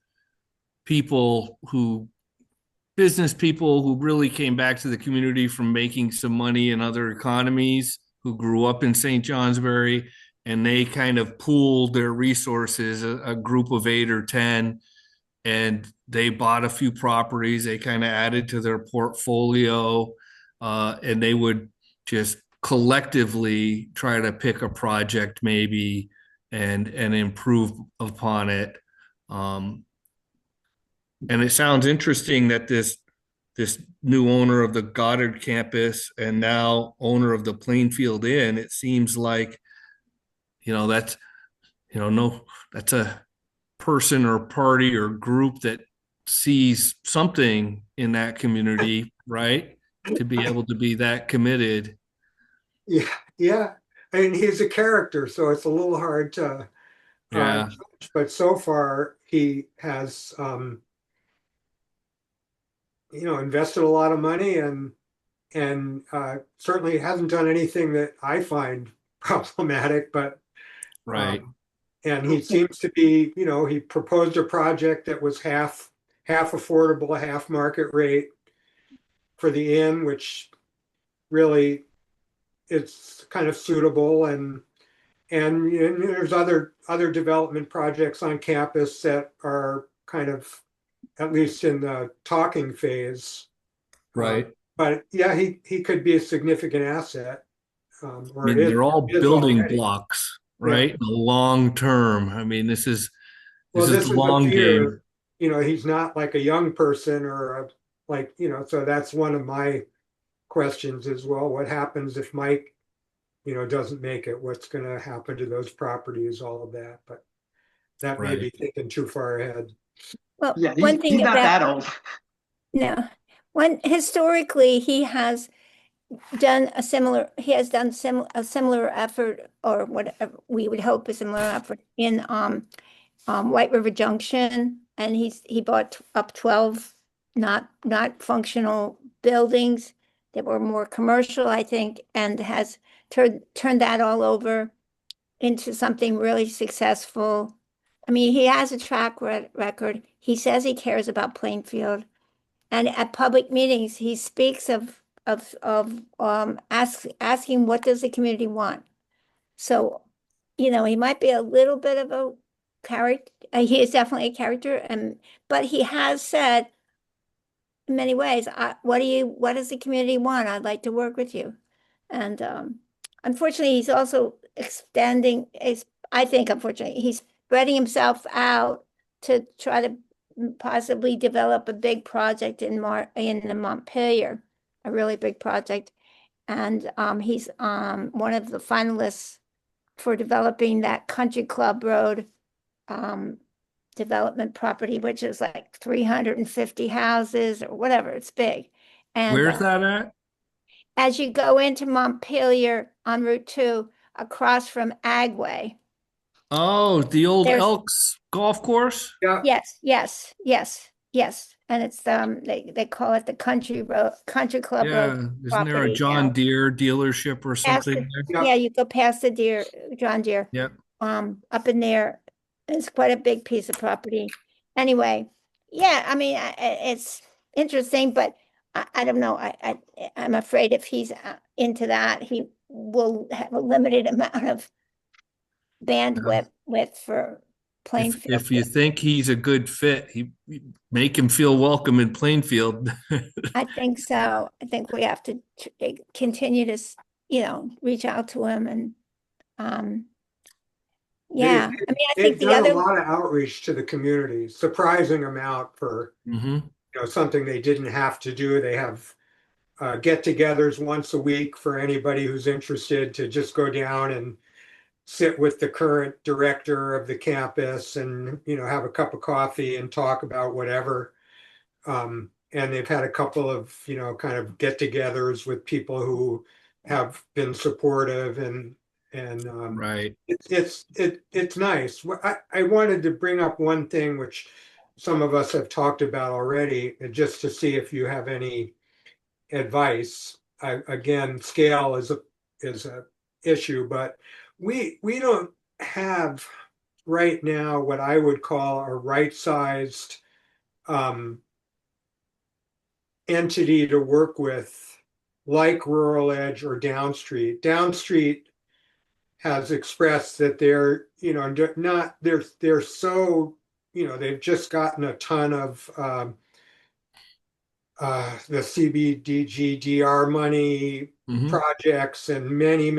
business people who really came back to the community from making some money in other economies, who grew up in St. Johnsbury, and they kind of pooled their resources, a group of 8 or 10, and they bought a few properties. They kind of added to their portfolio, and they would just collectively try to pick a project maybe and improve upon it. And it sounds interesting that this new owner of the Goddard campus and now owner of the Plainfield Inn, it seems like, that's, no, that's a person or party or group that sees something in that community, right? To be able to be that committed. yeah. I mean, he's a character, so it's a little hard to Yeah. judge, but so far he has invested a lot of money, and certainly hasn't done anything that I find problematic, but Right. and he seems to be, he proposed a project that was half affordable, half market rate for the inn, which really it's kind of suitable, and there's other development projects on campus that are kind of at least in the talking phase. Right. But yeah, he could be a significant asset, I or mean, they're all is building already. blocks, Yeah. right? The long term. I mean, this is Well, the this would long game. appear, he's not like a young person or so that's one of my questions as well. What happens if Mike, doesn't make it? What's going to happen to those properties, all of that? But that may be Right. thinking too far ahead. Well, Yeah, one he's thing not about that old. no, historically he has done a similar effort, or whatever we would hope a similar effort in White River Junction, and he bought up 12 not functional buildings that were more commercial, I think, and has turned that all over into something really successful. I mean, he has a track record. He says he cares about Plainfield, and at public meetings, he speaks of asking what does the community want. So, he might be a little bit of a character. He is definitely a character, but he has said in many ways, what does the community want? I'd like to work with you. And unfortunately, he's also I think, unfortunately, he's spreading himself out to try to possibly develop a big project in the Montpelier, a really big project. And he's one of the finalists for developing that Country Club Road development property, which is like 350 houses or whatever. It's big. And Where's that at? as you go into Montpelier on Route 2, across from Agway, Oh, the old there's Elks golf course? Yeah, yes, yes, yes, yes. And it's they call it the Country Club Road Yeah. Isn't there a property John now. Deere dealership or Past something the, there? yeah. yeah, you go past the John Deere, Yeah. up in there. It's quite a big piece of property. Anyway, yeah, I mean, it's interesting, but I don't know. I'm afraid if he's into that, he will have a limited amount of bandwidth for Plainfield. If you think he's a good fit, make him feel welcome in Plainfield. I think so. I think we have to continue to, reach out to him and, um, yeah. I mean, I think They've the done a other, lot of outreach to the community, surprising amount for, Hmm. something they didn't have to do. They have get-togethers once a week for anybody who's interested to just go down and sit with the current director of the campus and, have a cup of coffee and talk about whatever. And they've had a couple of, kind of get-togethers with people who have been supportive and Right. it's nice. I wanted to bring up one thing which some of us have talked about already, and just to see if you have any advice. Again, scale is a issue, but we don't have right now what I would call a right-sized um, entity to work with, like Rural Edge or Downstreet. Downstreet has expressed that they're, not they're so, they've just gotten a ton of the CBDG money Hmm. projects and many,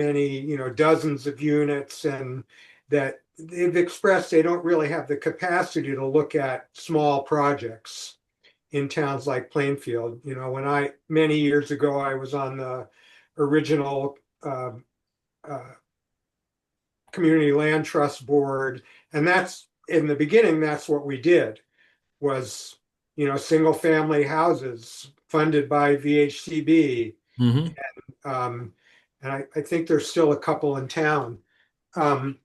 dozens of units, and that they've expressed they don't really have the capacity to look at small projects in towns like Plainfield. Many years ago, I was on the original uh, Community Land Trust Board, and that's in the beginning, that's what we did was, single family houses funded by VHCB. Hmm. Um, and I think there's still a couple in town. Um,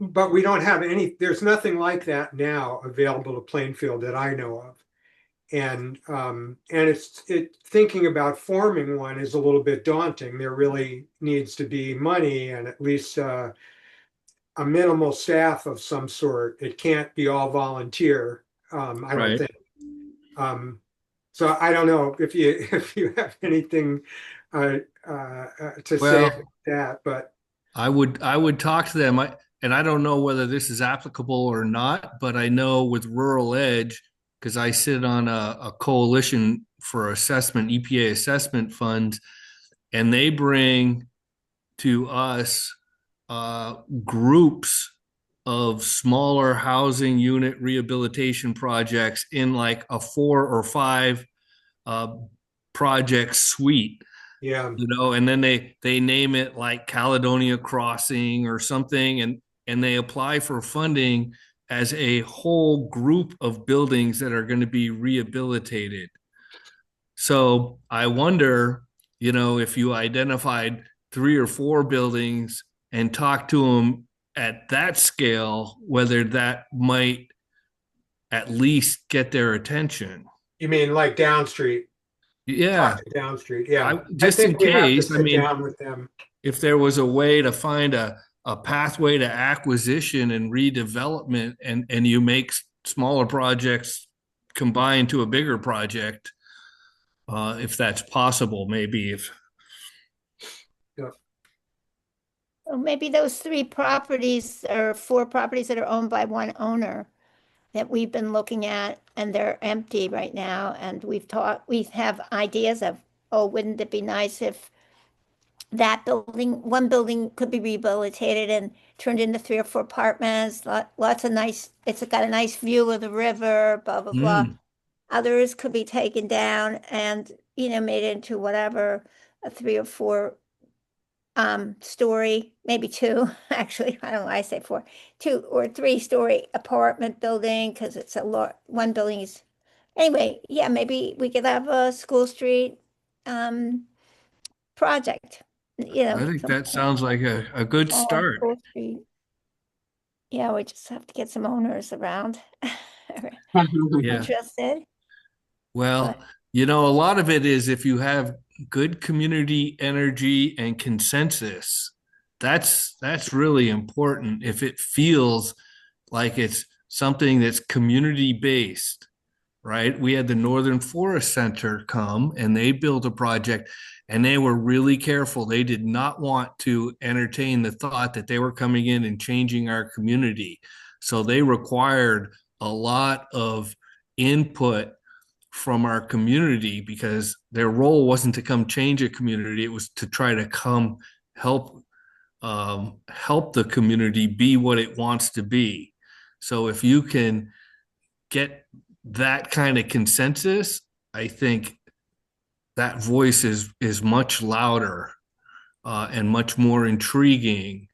but we don't have there's nothing like that now available to Plainfield that I know of. And thinking about forming one is a little bit daunting. There really needs to be money and at least a minimal staff of some sort. It can't be all volunteer. I don't Right. think. So I don't know if you if you have anything to say about Well, that, but I would talk to them. And I don't know whether this is applicable or not, but I know with Rural Edge, because I sit on a coalition for assessment, EPA assessment funds, and they bring to us groups of smaller housing unit rehabilitation projects in like a 4 or 5 uh, project suite, yeah, and then they name it like Caledonia Crossing or something, and they apply for funding as a whole group of buildings that are going to be rehabilitated. So I wonder, if you identified 3 or 4 buildings and talked to them at that scale, whether that might at least get their attention. you mean like Downstreet? Talk Yeah, to Downstreet. Yeah, I just in think we have to case. I sit mean, down with them. if there was a way to find a pathway to acquisition and redevelopment, and you make smaller projects combine to a bigger project, if that's possible, maybe if Yeah. well, maybe those 3 properties or 4 properties that are owned by one owner that we've been looking at, and they're empty right now. And we have ideas of, oh, wouldn't it be nice if one building could be rehabilitated and turned into 3 or 4 apartments, lots of nice, it's got a nice view of the river, blah, blah, blah. mm, Others could be taken down and, made into whatever, a 3 or 4 story, maybe 2, actually, I don't know why I say 4, 2 or 3 story apartment building, because it's a lot, one building is, anyway, yeah, maybe we could have a School Street project, you know. I think some that sounds like a good small start. School Street. Yeah, we just have to get some owners around Yeah. interested. Well, you know, a lot of it is if you have good community energy and consensus, that's really important. If it feels like it's something that's community based, right? We had the Northern Forest Center come and they built a project and they were really careful. They did not want to entertain the thought that they were coming in and changing our community. So they required a lot of input from our community because their role wasn't to come change a community. It was to try to come help help the community be what it wants to be. So if you can get that kind of consensus, I think that voice is much louder and much more intriguing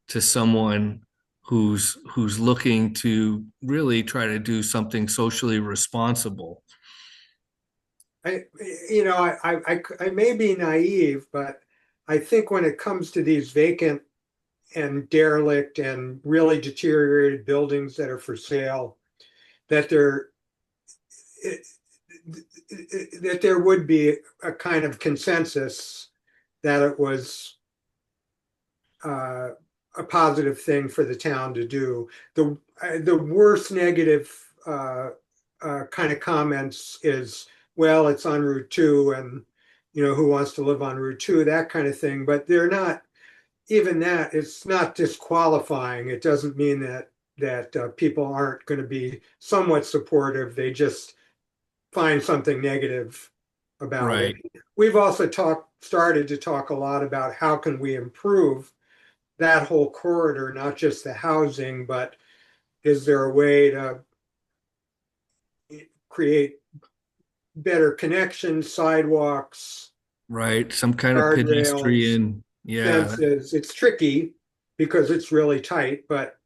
to someone who's looking to really try to do something socially responsible. I, you know, I may be naive, but I think when it comes to these vacant and derelict and really deteriorated buildings that are for sale, that that there would be a kind of consensus that it was a positive thing for the town to do. The worst negative kind of comments is, well, it's on Route 2 and, you know, who wants to live on Route 2, that kind of thing. But they're not, even that, it's not disqualifying. It doesn't mean that people aren't going to be somewhat supportive. They just find something negative about Right. it. We've also started to talk a lot about how can we improve that whole corridor, not just the housing, but is there a way to create better connections, sidewalks, Right. Some kind of guardrails, pedestrian. Yeah. fences? It's tricky because it's really tight, but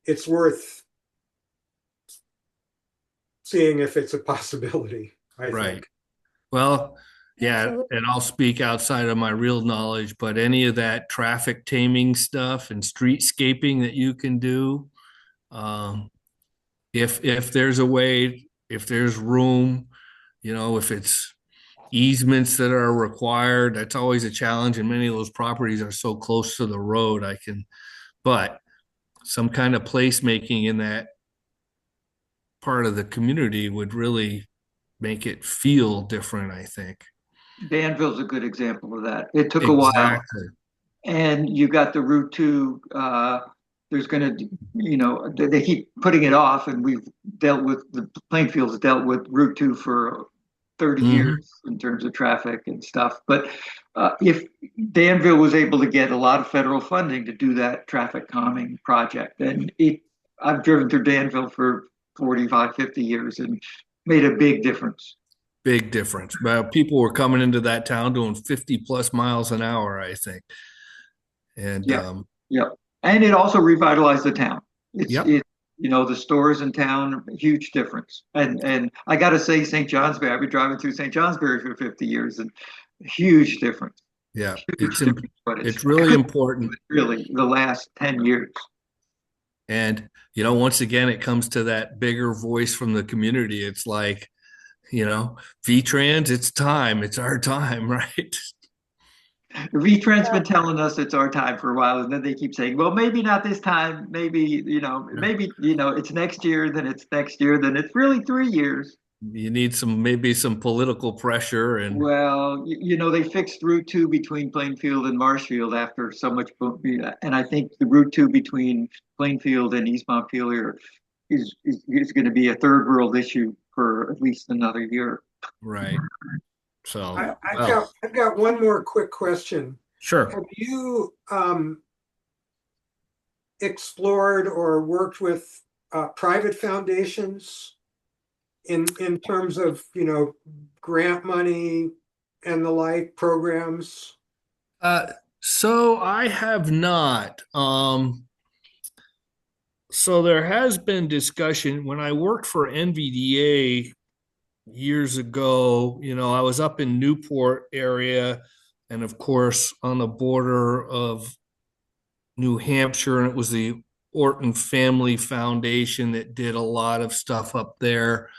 it's worth seeing if it's a possibility, I Right. think. Well, yeah, Absolutely. and I'll speak outside of my real knowledge, but any of that traffic taming stuff and streetscaping that you can do, um, if there's a way, if there's room, you know, if it's easements that are required, that's always a challenge. And many of those properties are so close to the road, but some kind of placemaking in that part of the community would really make it feel different, I think. Danville's a good example of that. It took a while, Exactly. and you got the Route 2. There's going to, you know, they keep putting it off, and we've dealt with the Plainfield's dealt with Route 2 for 30 Mhm. years in terms of traffic and stuff. But if Danville was able to get a lot of federal funding to do that traffic calming project, and I've driven through Danville for 45, 50 years and made a big difference. Big difference. Well, people were coming into that town doing 50 plus miles an hour, I think. And Yeah. Yep. And it also revitalized the town. Yep. You know, the stores in town, huge difference. And I got to say, St. Johnsbury, I've been driving through St. Johnsbury for 50 years and huge difference. Yeah, Huge difference, but it's really important. Really the last 10 years. And, you know, once again, it comes to that bigger voice from the community. It's like, you know, VTrans, it's time. It's our time, right? VTrans been telling us it's our time for a while, and then they keep saying, well, maybe not this time. Maybe, maybe, it's next year, then it's next year, then it's really 3 years. You need maybe some political pressure and well, they fixed Route 2 between Plainfield and Marshfield after so much, and I think the Route 2 between Plainfield and East Montpelier is going to be a third world issue for at least another year. right. So I've got one more quick question. Sure. Have you explored or worked with private foundations in terms of, grant money and the like programs? So I have not. So there has been discussion when I worked for NVDA years ago, I was up in Newport area and of course on the border of New Hampshire, and it was the Orton Family Foundation that did a lot of stuff up there.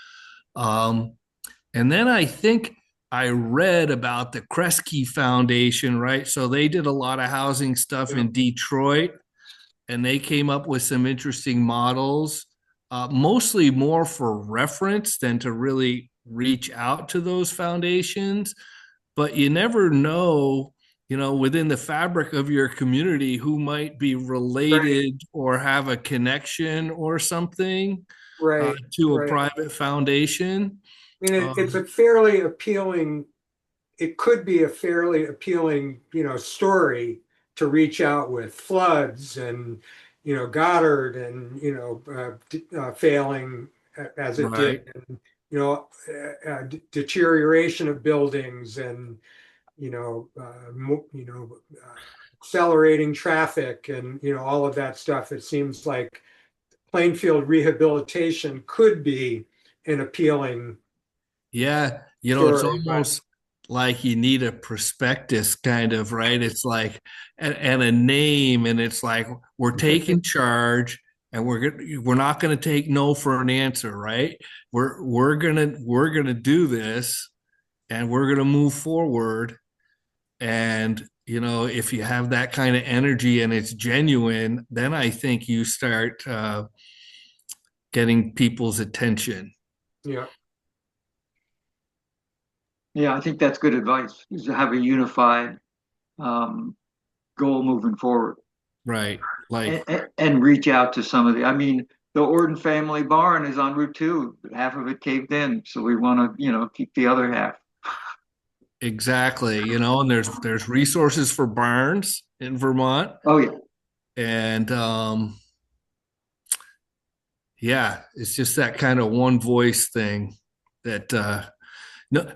Um, and then I think I read about the Kresge Foundation, right? So they did a lot of housing stuff in Detroit, and they came up with some interesting models, mostly more for reference than to really reach out to those foundations. But you never know, within the fabric of your community who might be related or have a connection or something Right. to a Right. private foundation. I mean, it's a fairly appealing, it could be a fairly appealing, story to reach out with floods and, Goddard and, failing as it Right. did, and, deterioration of buildings and, accelerating traffic and, all of that stuff. It seems like Plainfield rehabilitation could be an appealing Yeah. It's story, but almost like you need a prospectus kind of, right? It's like, and a name, and it's like, we're taking charge and we're not going to take no for an answer, right? We're going to do this and we're going to move forward. And, if you have that kind of energy and it's genuine, then I think you start getting people's attention. yeah. Yeah, I think that's good advice, is to have a unified um, goal moving forward, Right. Like, and reach out to some of the, I mean, the Orton family barn is on Route 2. Half of it caved in, so we want to, keep the other half. exactly, and there's resources for barns in Vermont. Oh, yeah. And yeah, it's just that kind of one voice thing that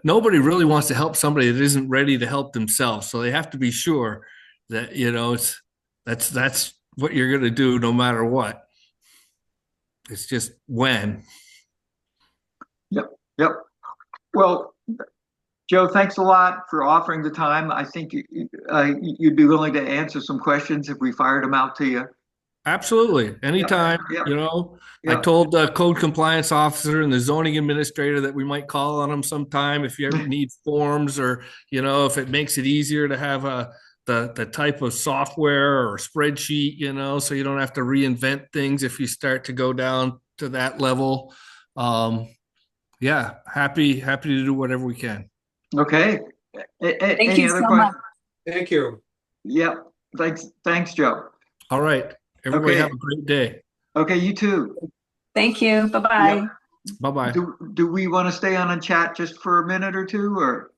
nobody really wants to help somebody that isn't ready to help themselves. So they have to be sure that, that's what you're going to do no matter what. It's just when. Yep. Yep. Well, Joe, thanks a lot for offering the time. I think you'd be willing to answer some questions if we fired them out to you. Absolutely. Anytime, Yep. I Yep. told the code compliance officer and the zoning administrator that we might call on them sometime if you ever need forms, or, if it makes it easier to have the type of software or spreadsheet, so you don't have to reinvent things if you start to go down to that level. Yeah, happy to do whatever we can. Okay. Thank Any you other so questions? much. Thank you. Yep. Thanks, Joe. All right. Everybody Okay. have a great day. Okay, you too. Thank you. Bye-bye. Yep. Bye-bye. Do we want to stay on and chat just for a minute or two, or?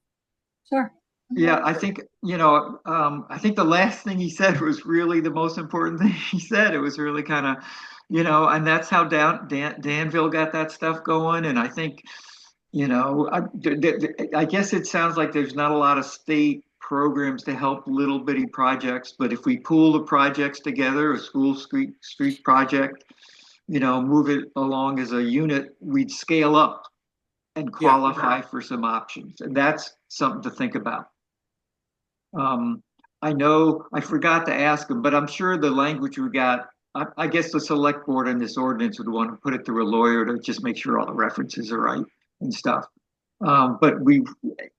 Sure. Yeah, I think, I think the last thing he said was really the most important thing he said. It was really kind of, and that's how Danville got that stuff going. And I think, I guess it sounds like there's not a lot of state programs to help little bitty projects, but if we pool the projects together, a school street project, move it along as a unit, we'd scale up and qualify for some options. And that's something to think about. I know I forgot to ask him, but I'm sure the language we got, I guess the select board on this ordinance would want to put it through a lawyer to just make sure all the references are right and stuff. But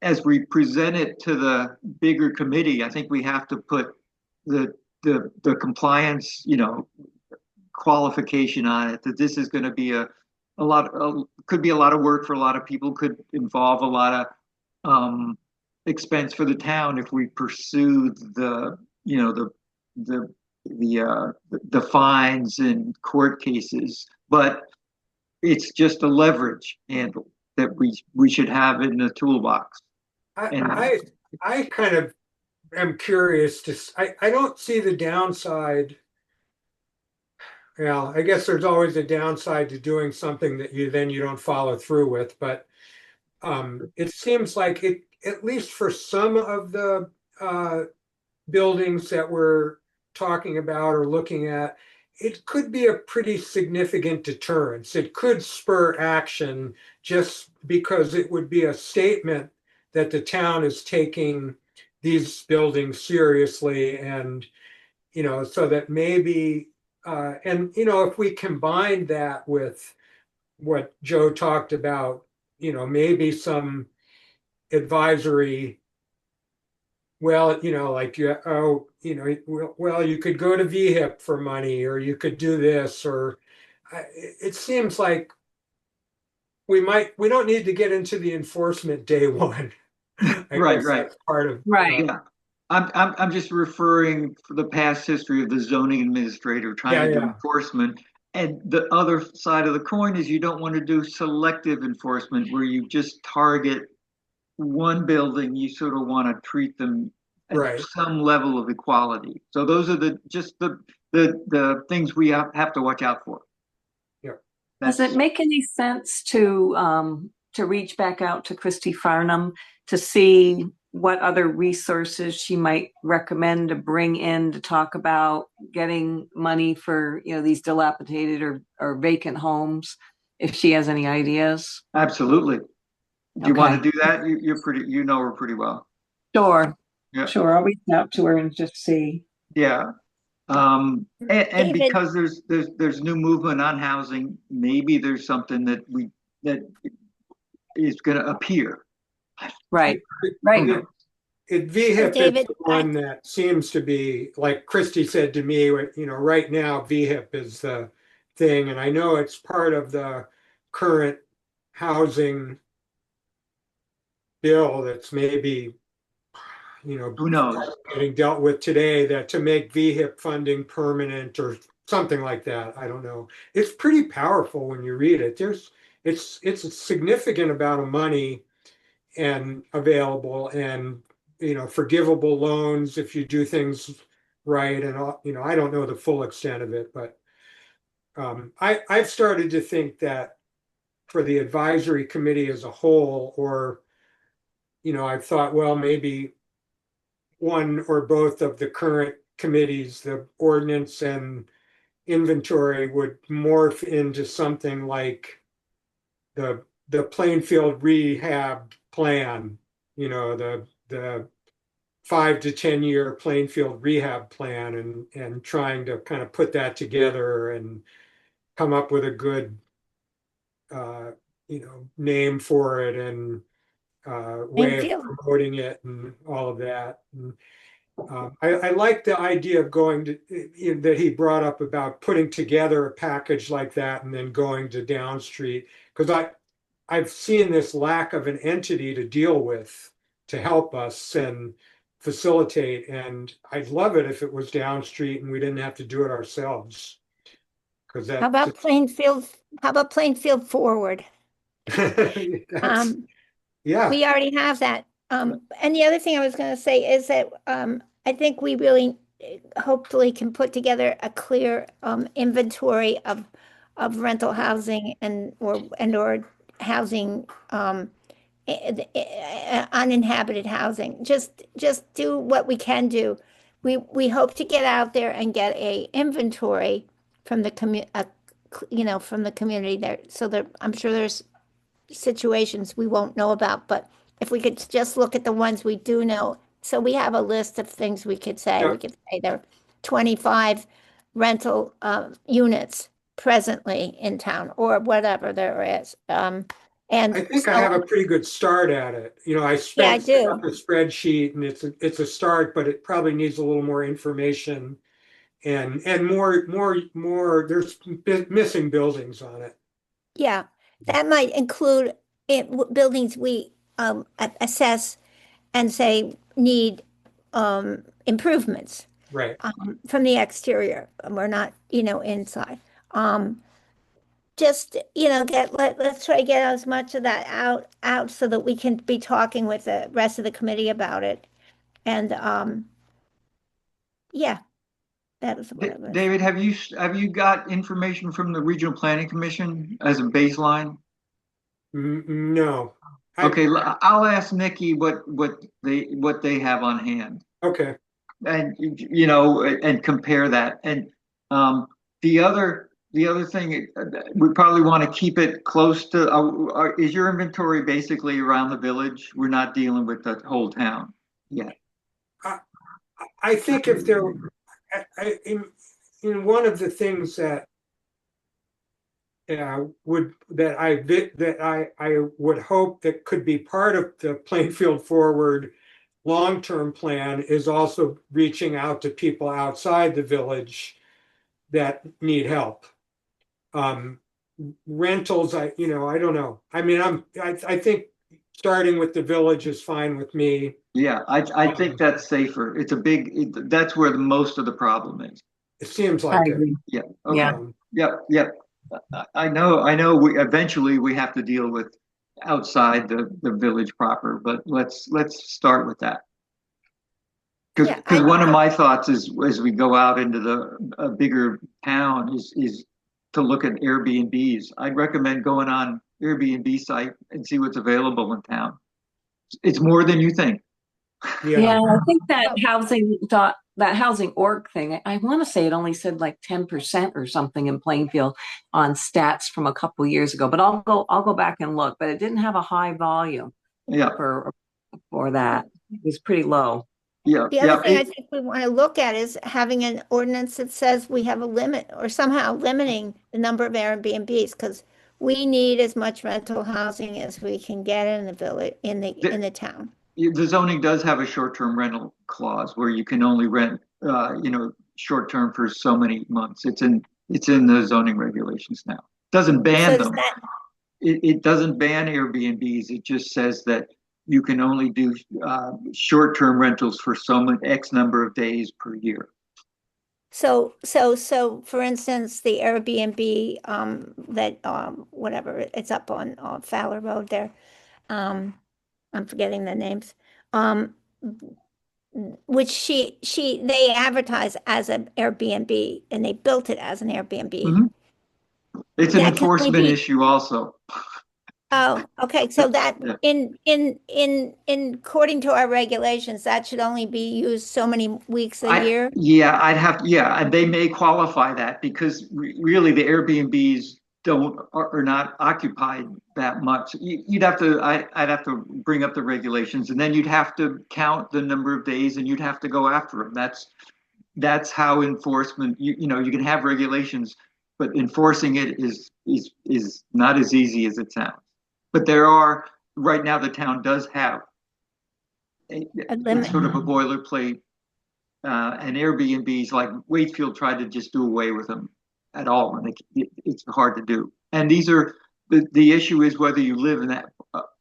as we present it to the bigger committee, I think we have to put the compliance, qualification on it, that this is going to be could be a lot of work for a lot of people, could involve a lot of expense for the town if we pursue the fines and court cases, but it's just a leverage handle that we should have in the toolbox. I kind of am curious I don't see the downside. Well, I guess there's always a downside to doing something that you don't follow through with, but it seems like it, at least for some of the buildings that we're talking about or looking at, it could be a pretty significant deterrence. It could spur action just because it would be a statement that the town is taking these buildings seriously, and so that maybe and if we combine that with what Joe talked about, maybe some advisory, well, like well, you could go to VHIP for money, or you could do this, or it seems like we don't need to get into the enforcement day one. Right, right. That's part of Right. Yeah. I'm just referring for the past history of the zoning administrator trying to do enforcement. And the other side of the coin is you don't want to do selective enforcement where you just target one building. You sort of want to treat them at right. some level of equality. So those are the things we have to watch out for. Yeah. Does it make any sense to reach back out to Christy Farnham to see what other resources she might recommend to bring in to talk about getting money for these dilapidated or vacant homes, if she has any ideas? Absolutely. Do you want to do that? You know her pretty well. Sure. Yeah. Sure. I'll reach out to her and just see. Yeah. And because there's new movement on housing, maybe there's something that is going to appear. Right. Right. VHIP David, is the one that seems to be, like Christy said to me, right now VHIP is the thing, and I know it's part of the current housing bill that's maybe Who knows? getting dealt with today, that to make VHIP funding permanent or something like that. I don't know. It's pretty powerful when you read it. It's a significant amount of money and available, and forgivable loans if you do things right, and I don't know the full extent of it, but I've started to think that for the advisory committee as a whole, or I've thought, well, maybe one or both of the current committees, the ordinance and inventory, would morph into something like the Plainfield rehab plan, the 5 to 10 year Plainfield rehab plan, and trying to kind of put that together and come up with a good name for it, and way of promoting it, and all of that. And, I like the idea of going to that he brought up about putting together a package like that and then going to Down Street, because I've seen this lack of an entity to deal with to help us and facilitate, and I'd love it if it was Down Street and we didn't have to do it ourselves. Because that. How about Plainfield Forward? Yeah. We already have that. And the other thing I was going to say is that I think we really hopefully can put together a clear inventory of rental housing or housing, uninhabited housing. Just do what we can do. We hope to get out there and get a inventory from the from the community there. So that I'm sure there's situations we won't know about, but if we could just look at the ones we do know, so we have a list of things we could say. Yeah. We could say there are 25 rental units presently in town, or whatever there is. And I think I have a pretty good start at it. I spent up a spreadsheet, and it's a start, but it probably needs a little more information and more. There's missing buildings on it. Yeah, that might include buildings we assess and say need improvements, right, from the exterior. We're not, inside. Just let's try to get as much of that out so that we can be talking with the rest of the committee about it. And yeah, that was what it was. David, have you got information from the Regional Planning Commission as a baseline? No. Okay, I'll ask Nikki what they have on hand. Okay. And and compare that. And The other thing, we probably want to keep it close to, is your inventory basically around the village? We're not dealing with the whole town yet. I think if there, in one of the things that I would hope that could be part of the Plainfield Forward long-term plan is also reaching out to people outside the village that need help. Rentals, I don't know. I mean, I think starting with the village is fine with me. Yeah, I think that's safer. It's a big, that's where most of the problem is. It seems I like it. agree. Yeah, okay. Yeah. Yep. I know we eventually we have to deal with outside the village proper, but let's start with that. Because Yeah, one of my thoughts is as we go out into a bigger town is to look at Airbnbs. I'd recommend going on Airbnb site and see what's available in town. It's more than you think. Yeah, I think that Oh. housing org thing, I want to say it only said like 10% or something in Plainfield on stats from a couple years ago, but I'll go back and look, but it didn't have a high volume Yeah, for that. It was pretty low. yeah, The other thing I think we want to look at is having an ordinance that says we have a limit or somehow limiting the number of Airbnbs because we need as much rental housing as we can get in the village, in the town. The zoning does have a short-term rental clause where you can only rent, short-term for so many months. It's in the zoning regulations now. Doesn't ban So does them. that, It doesn't ban Airbnbs. It just says that you can only do short-term rentals for so much X number of days per year. so for instance, the Airbnb that whatever it's up on Fowler Road there. I'm forgetting the names. Which they advertise as an Airbnb and they built it as an Airbnb. Mhm. It's an That can only enforcement be, issue also. oh, okay. So that Yeah. in according to our regulations, that should only be used so many weeks a year. And they may qualify that because really the Airbnbs are not occupied that much. I'd have to bring up the regulations and then you'd have to count the number of days and you'd have to go after them. That's how enforcement, you can have regulations, but enforcing it is not as easy as it sounds. But right now the town does have A it's limit. sort of a boilerplate, and Airbnbs like Wakefield tried to just do away with them at all, and it's hard to do. And these are the issue is whether you live in that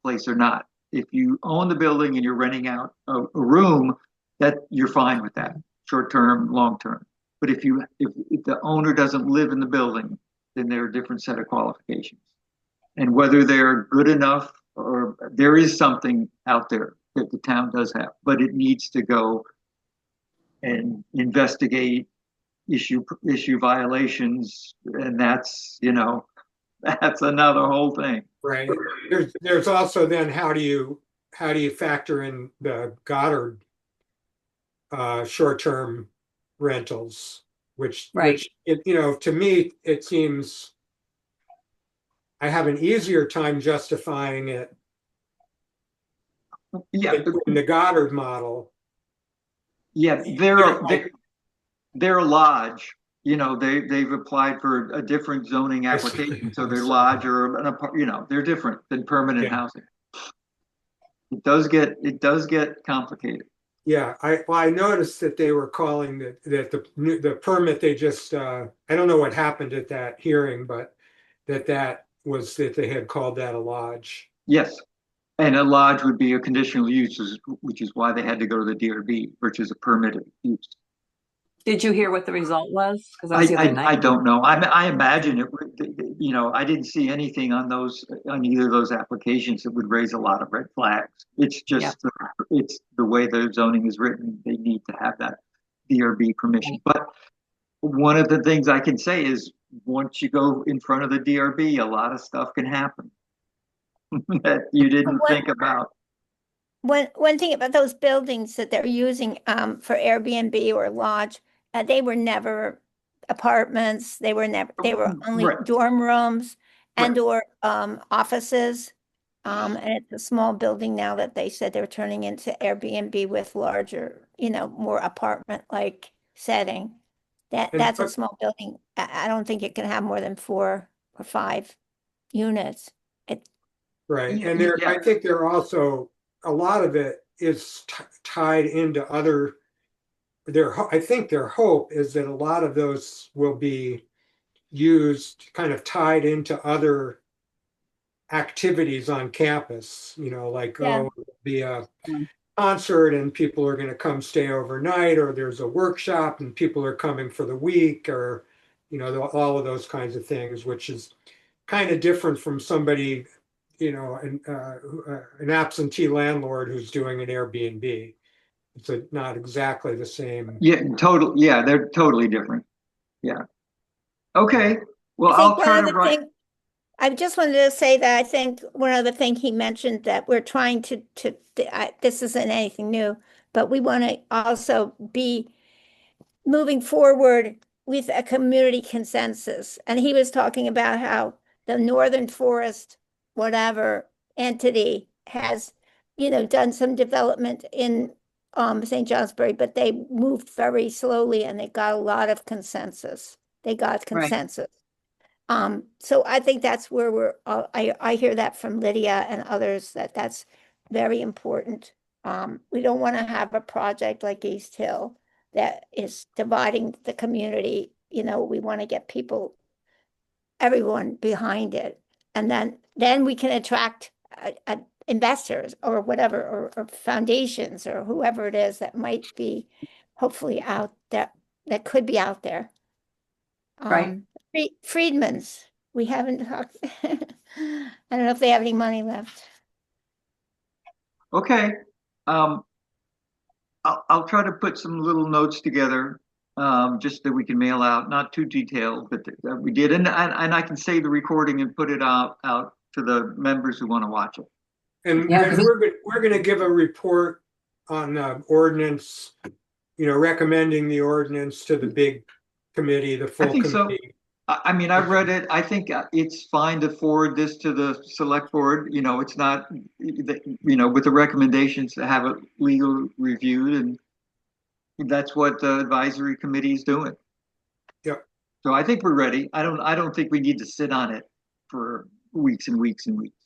place or not. If you own the building and you're renting out a room, that you're fine with that, short term, long term. But if the owner doesn't live in the building, then there are a different set of qualifications. And whether they're good enough or there is something out there that the town does have, but it needs to go and investigate issue violations, and that's another whole thing. Right. There's also then how do you factor in the Goddard short-term rentals, which to me it seems I have an easier time justifying it in the Goddard model. Yeah, they're a lodge. They've applied for a different zoning application, so they're lodge or they're different than permanent housing. It does get complicated. Yeah, I noticed that they were calling that the permit they just I don't know what happened at that hearing, but that was that they had called that a lodge. Yes, and a lodge would be a conditional use, which is why they had to go to the DRB, which is a permitted use. Did you hear what the result was? Because that was the other night. I don't know. I imagine it would, I didn't see anything on either of those applications that would raise a lot of red flags. It's just, it's the way the zoning is written. They need to have that DRB permission. But one of the things I can say is once you go in front of the DRB, a lot of stuff can happen that you didn't think about. One thing about those buildings that they're using for Airbnb or lodge, they were never apartments. They were never, they were only Right. dorm rooms and Right. or offices. And it's a small building now that they said they're turning into Airbnb with larger, more apartment-like setting. That's a small building. I don't think it can have more than 4 or 5 units. It, Right. Yeah, And there, yeah. I think there are also, a lot of it is tied into other, I think their hope is that a lot of those will be used, kind of tied into other activities on campus, like, Yeah. be a Yeah. concert and people are going to come stay overnight, or there's a workshop and people are coming for the week, or, all of those kinds of things, which is kind of different from somebody, an absentee landlord who's doing an Airbnb. It's not exactly the same. Yeah, yeah, they're totally different. Yeah. Okay. Well, I think I'll one try of to the write. things, I just wanted to say that I think one other thing he mentioned that we're trying this isn't anything new, but we want to also be moving forward with a community consensus. And he was talking about how the Northern Forest, whatever entity has, done some development in St. Johnsbury, but they moved very slowly and they got a lot of consensus. They got Right. consensus. So I think that's where I hear that from Lydia and others that's very important. We don't want to have a project like East Hill that is dividing the community. We want to get everyone behind it. And then we can attract investors or whatever, or foundations or whoever it is that might be hopefully out there, that could be out there. Right. Friedman's, we haven't talked. I don't know if they have any money left. Okay. I'll try to put some little notes together, just that we can mail out, not too detailed, but that we did. And I can save the recording and put it out to the members who want to watch it. And, Yeah, and we're going to give a report on ordinance, recommending the ordinance to the big committee, the I full think so. committee. I mean, I've read it. I think it's fine to forward this to the select board. It's not, with the recommendations to have it legal reviewed, and that's what the advisory committee is doing. Yep. So I think we're ready. I don't think we need to sit on it for weeks and weeks and weeks.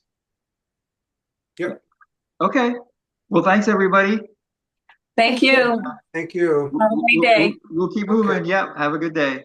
Yep. Okay. Well, thanks everybody. Thank you. Thank you. Have a great day. We'll keep Okay. moving. Yeah. Have a good day.